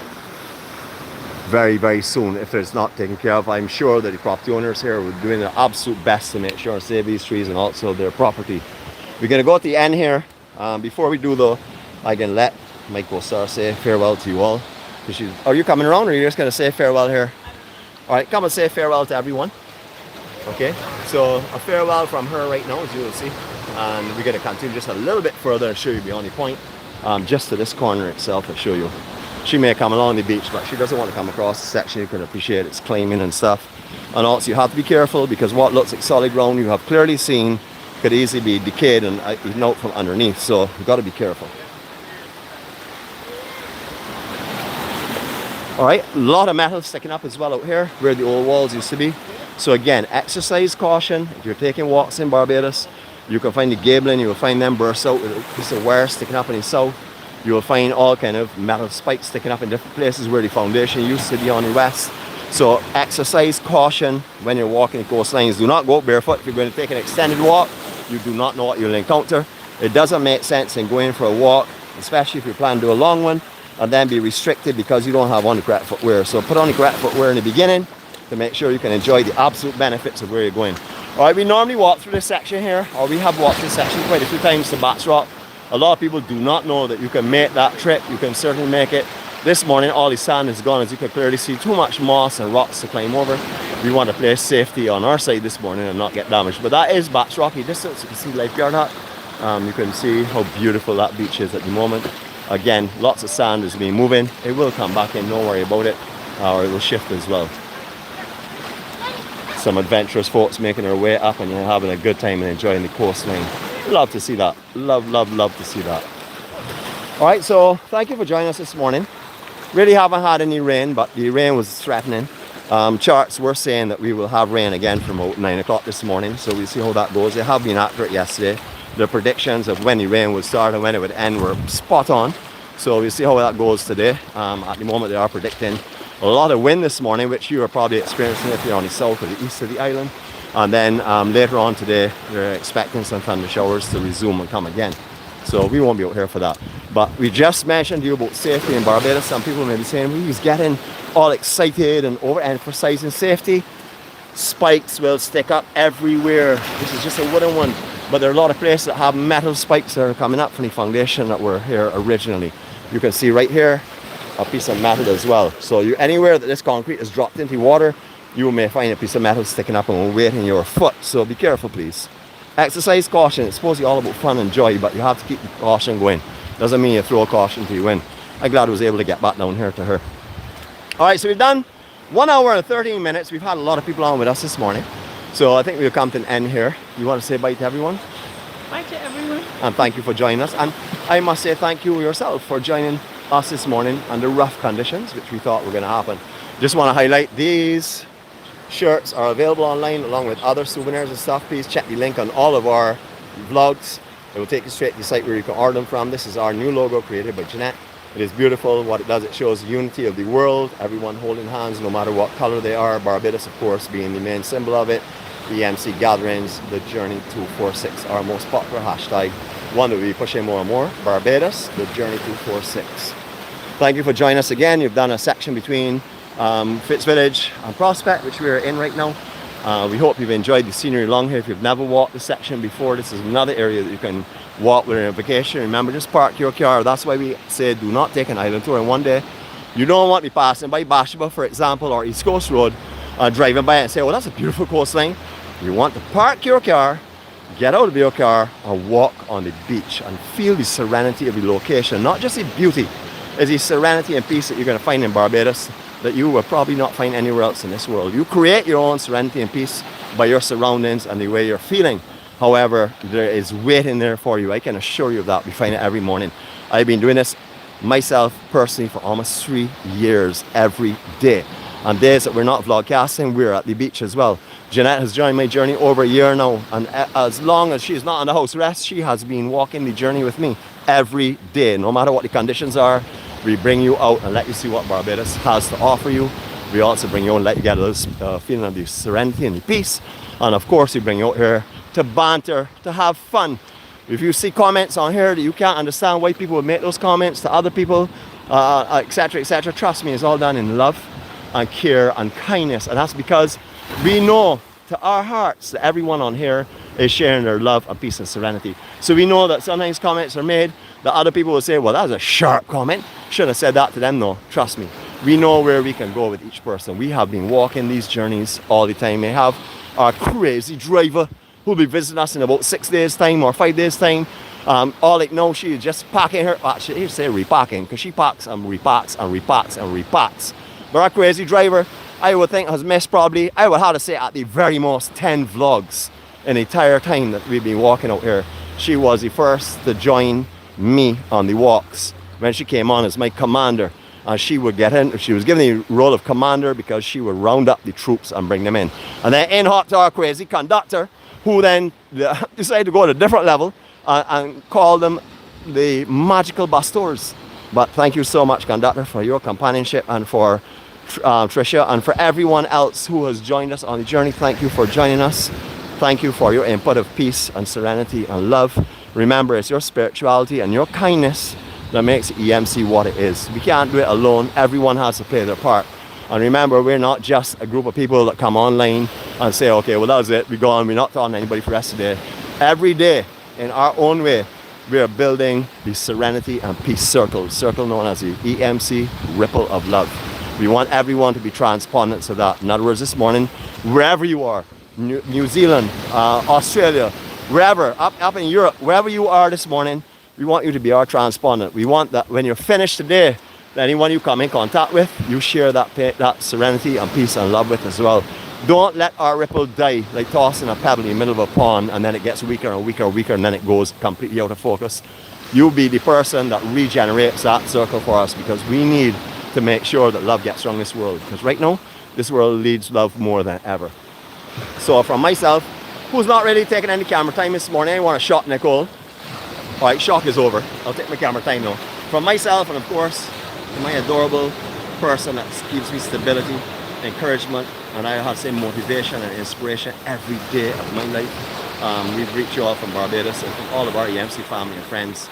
very, very soon if it's not taken care of. I'm sure that the property owners here are doing their absolute best to make sure and save these trees and also their property. We're going to go at the end here. Before we do though, I can let my co-star say farewell to you all. Are you coming around, or are you just going to say farewell here? Alright, come and say farewell to everyone. Okay, so a farewell from her right now, as you will see. And we're going to continue just a little bit further and show you beyond the point. Just to this corner itself, I'll show you. She may come along the beach, but she doesn't want to come across the section. You can appreciate it's claiming and stuff. And also you have to be careful, because what looks like solid ground you have clearly seen could easily be decayed and eaten out from underneath. So you've got to be careful. Alright, a lot of metal sticking up as well out here where the old walls used to be. So again, exercise caution. If you're taking walks in Barbados, you can find the gable, you will find them burst out with a piece of wire sticking up in the south. You will find all kind of metal spikes sticking up in different places where the foundation used to be on the west. So exercise caution when you're walking the coastlines. Do not go out barefoot. If you're going to take an extended walk, you do not know what you'll encounter. It doesn't make sense in going for a walk, especially if you plan to do a long one, and then be restricted because you don't have on the correct footwear. So put on the correct footwear in the beginning to make sure you can enjoy the absolute benefits of where you're going. Alright, we normally walk through this section here, or we have walked this section quite a few times to 𝗏𝗟𝗏. A lot of people do not know that you can make that trip. You can certainly make it. This morning all the sand is gone, as you can clearly see. Too much moss and rocks to climb over. We want to place safety on our side this morning and not get damaged. But that is 𝗏𝗟𝗏 distance. You can see 𝐊𝐿𝐼𝐻𝗏. You can see how beautiful that beach is at the moment. Again, lots of sand is being moving. It will come back in, don't worry about it, or it will shift as well. Some adventurous folks making their way up, and you're having a good time and enjoying the coastline. Love to see that. Love, love, love to see that. Alright, so thank you for joining us this morning. Really haven't had any rain, but the rain was threatening. Charts were saying that we will have rain again from about 9 o'clock this morning, so we'll see how that goes. They have been accurate yesterday. The predictions of when the rain would start and when it would end were spot on. So we'll see how that goes today. At the moment they are predicting a lot of wind this morning, which you are probably experiencing if you're on the south or the east of the island. And then later on today, they're expecting some thunder showers to resume and come again. So we won't be out here for that. But we just mentioned to you about safety in Barbados. Some people may be saying, well, he's getting all excited and overemphasizing safety. Spikes will stick up everywhere. This is just a wooden one. But there are a lot of places that have metal spikes that are coming up from the foundation that were here originally. You can see right here, a piece of metal as well. So anywhere that this concrete is dropped into water, you may find a piece of metal sticking up and will weight in your foot. So be careful, please. Exercise caution. It's supposed to be all about fun and joy, but you have to keep the caution going. Doesn't mean you throw caution till you win. I'm glad I was able to get back down here to her. Alright, so we've done 1 hour and 13 minutes. We've had a lot of people on with us this morning. So I think we'll come to an end here. You want to say bye to everyone? Bye to everyone. And thank you for joining us. And I must say thank you yourself for joining us this morning under rough conditions, which we thought were going to happen. Just want to highlight these shirts are available online along with other souvenirs and stuff. Please check the link on all of our vlogs. It will take you straight to the site where you can order them from. This is our new logo created by Jeanette. It is beautiful. What it does, it shows the unity of the world, everyone holding hands no matter what color they are. Barbados, of course, being the main symbol of it. EMC-Gatherings, the Journey to 4/6, our most popular hashtag, one that we'll be pushing more and more. Barbados, the Journey to 4/6. Thank you for joining us again. You've done a section between Fitz Village and Prospect, which we're in right now. We hope you've enjoyed the scenery along here. If you've never walked this section before, this is another area that you can walk with a vacation. Remember, just park your car. That's why we say do not take an island tour in one day. You don't want to be passing by 𝗏𝗟𝗏, for example, or East Coast Road, driving by and say, oh, that's a beautiful coastline. You want to park your car, get out of your car, and walk on the beach and feel the serenity of the location. Not just the beauty, it's the serenity and peace that you're going to find in Barbados that you will probably not find anywhere else in this world. You create your own serenity and peace by your surroundings and the way you're feeling. However, there is waiting there for you. I can assure you of that. We find it every morning. I've been doing this myself personally for almost 3 years every day. On days that we're not vlogcasting, we're at the beach as well. Jeanette has joined my journey over a year now, and as long as she's not on the house arrest, she has been walking the journey with me every day. No matter what the conditions are, we bring you out and let you see what Barbados has to offer you. We also bring you out and let you get a little feeling of the serenity and the peace. And of course, we bring you out here to banter, to have fun. If you see comments on here that you can't understand why people would make those comments to other people, etc., etc., trust me, it's all done in love and care and kindness. And that's because we know to our hearts that everyone on here is sharing their love and peace and serenity. So we know that sometimes comments are made that other people will say, well, that was a sharp comment. Shouldn't have said that to them. No, trust me. We know where we can go with each person. We have been walking these journeys all the time. We have our crazy driver who'll be visiting us in about 6 days time or 5 days time. All I know, she is just packing her, actually I say repacking, because she packs and repacks and repacks and repacks. But our crazy driver, I would think has missed probably, I would have to say at the very most 10 vlogs in the entire time that we've been walking out here. She was the first to join me on the walks when she came on as my commander. And she would get in, she was given the role of commander because she would round up the troops and bring them in. And then in hopped our crazy conductor, who then decided to go to a different level and call them the magical bestowers. But thank you so much, conductor, for your companionship, and for Tricia, and for everyone else who has joined us on the journey. Thank you for joining us. Thank you for your input of peace and serenity and love. Remember, it's your spirituality and your kindness that makes EMC what it is. We can't do it alone. Everyone has to play their part. And remember, we're not just a group of people that come online and say, okay, well, that was it, we're gone, we're not talking to anybody for the rest of the day. Every day, in our own way, we are building the serenity and peace circle known as the EMC Ripple of Love. We want everyone to be transpondents of that. In other words, this morning, wherever you are, New Zealand, Australia, wherever, up in Europe, wherever you are this morning, we want you to be our transpondent. We want that when you're finished today, anyone you come in contact with, you share that serenity and peace and love with as well. Don't let our ripple die like tossing a pebble in the middle of a pond, and then it gets weaker and weaker and weaker, and then it goes completely out of focus. You be the person that regenerates that circle for us, because we need to make sure that love gets strong in this world. Because right now, this world needs love more than ever. So from myself, who's not really taking any camera time this morning, I want to shot Nicole. All right, shock is over. I'll take my camera time now. From myself, and of course, my adorable person that gives me stability, encouragement, and I have the same motivation and inspiration every day of my life. We've reached you all from Barbados and from all of our EMC family and friends,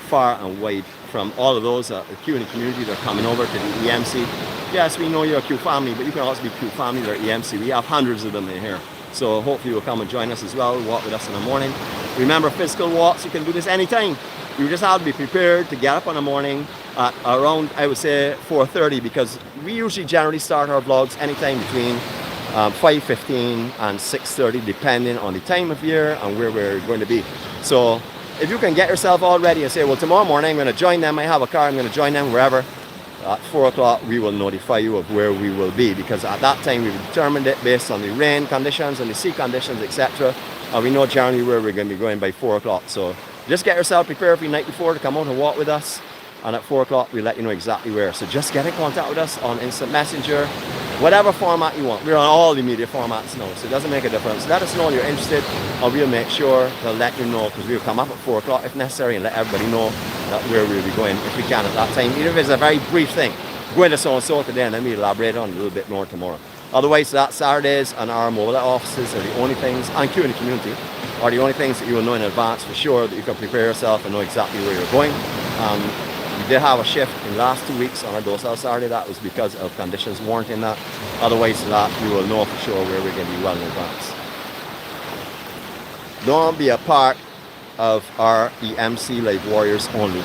far and wide, from all of those the Q in the community that are coming over to the EMC. Yes, we know you're a Q family, but you can also be Q family that are EMC. We have hundreds of them in here. So hopefully you'll come and join us as well, walk with us in the morning. Remember, physical walks, you can do this anytime. You just have to be prepared to get up in the morning at around, I would say, 4:30, because we usually generally start our vlogs anytime between 5:15 and 6:30, depending on the time of year and where we're going to be. So if you can get yourself all ready and say, well, tomorrow morning I'm going to join them, I have a car, I'm going to join them wherever, at 4 o'clock we will notify you of where we will be, because at that time we've determined it based on the rain conditions and the sea conditions, etc. And we know generally where we're going to be going by 4 o'clock. So just get yourself prepared for the night before to come out and walk with us. And at 4 o'clock, we'll let you know exactly where. So just get in contact with us on Instant Messenger, whatever format you want. We're on all the media formats now, so it doesn't make a difference. Let us know you're interested, and we'll make sure to let you know, because we'll come up at 4 o'clock if necessary and let everybody know that where we'll be going if we can at that time. Even if it's a very brief thing, going to so-and-so today, and then we'll elaborate on it a little bit more tomorrow. Otherwise, that Saturdays and our mobile offices are the only things, and Q in the community, are the only things that you will know in advance for sure, that you can prepare yourself and know exactly where you're going. We did have a shift in the last 2 weeks on our Docile Saturday. That was because of conditions warranting that. Otherwise, that you will know for sure where we're going to be well in advance. Don't be a part of our EMC Live Warriors only.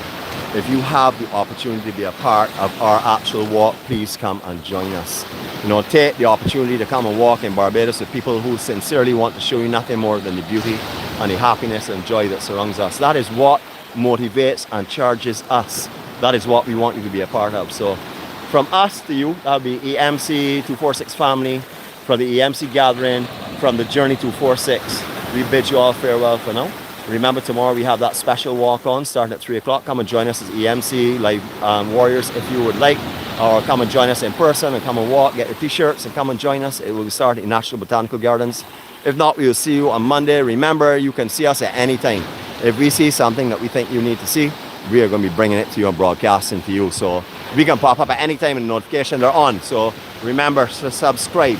If you have the opportunity to be a part of our actual walk, please come and join us. You know, take the opportunity to come and walk in Barbados with people who sincerely want to show you nothing more than the beauty and the happiness and joy that surrounds us. That is what motivates and charges us. That is what we want you to be a part of. So from us to you, that'll be EMC 246 family, from the EMC gathering, from the Journey 246. We bid you all farewell for now. Remember, tomorrow we have that special walk on starting at 3 o'clock. Come and join us as EMC Live Warriors if you would like. or come and join us in person and come and walk, get your t-shirts and come and join us. It will start at National Botanical Gardens. If not, we will see you on Monday. Remember, you can see us at any time. If we see something that we think you need to see, we are going to be bringing it to you and broadcasting to you. So we can pop up at any time and the notifications are on. So remember to subscribe.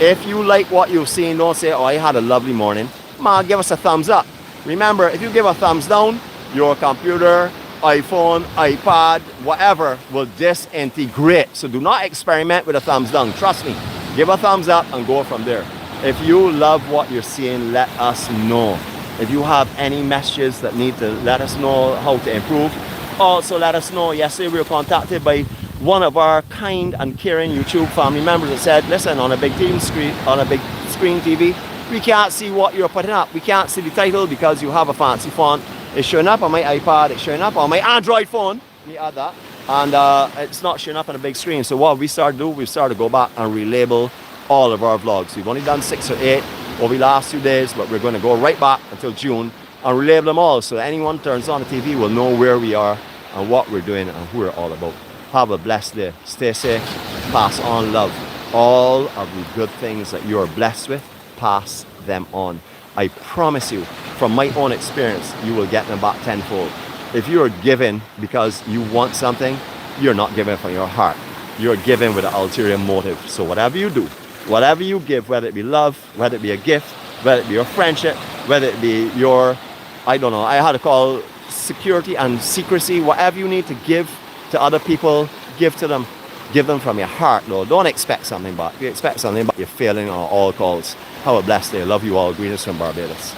If you like what you've seen, don't say, oh, I had a lovely morning. Man, give us a thumbs up. Remember, if you give a thumbs down, your computer, iPhone, iPad, whatever will disintegrate. So do not experiment with a thumbs down. Trust me. Give a thumbs up and go from there. If you love what you're seeing, let us know. If you have any messages that need to let us know how to improve, also let us know. Yesterday we were contacted by one of our kind and caring YouTube family members that said, listen, on a big screen TV, we can't see what you're putting up. We can't see the title because you have a fancy font. It's showing up on my iPad, it's showing up on my Android phone. Let me add that. And it's not showing up on a big screen. So what we started to do, we started to go back and relabel all of our vlogs. We've only done 6 or 8 over the last 2 days, but we're going to go right back until June and relabel them all. So anyone turns on the TV will know where we are and what we're doing and who we're all about. Have a blessed day. Stay safe. Pass on love. All of the good things that you are blessed with, pass them on. I promise you, from my own experience, you will get them back tenfold. If you are giving because you want something, you're not giving from your heart. You're giving with an ulterior motive. So whatever you do, whatever you give, whether it be love, whether it be a gift, whether it be your friendship, whether it be your, I don't know, I had to call security and secrecy, whatever you need to give to other people, give to them. Give them from your heart, though. Don't expect something back. If you expect something back, you're failing on all calls. Have a blessed day. Love you all. Greetings from Barbados.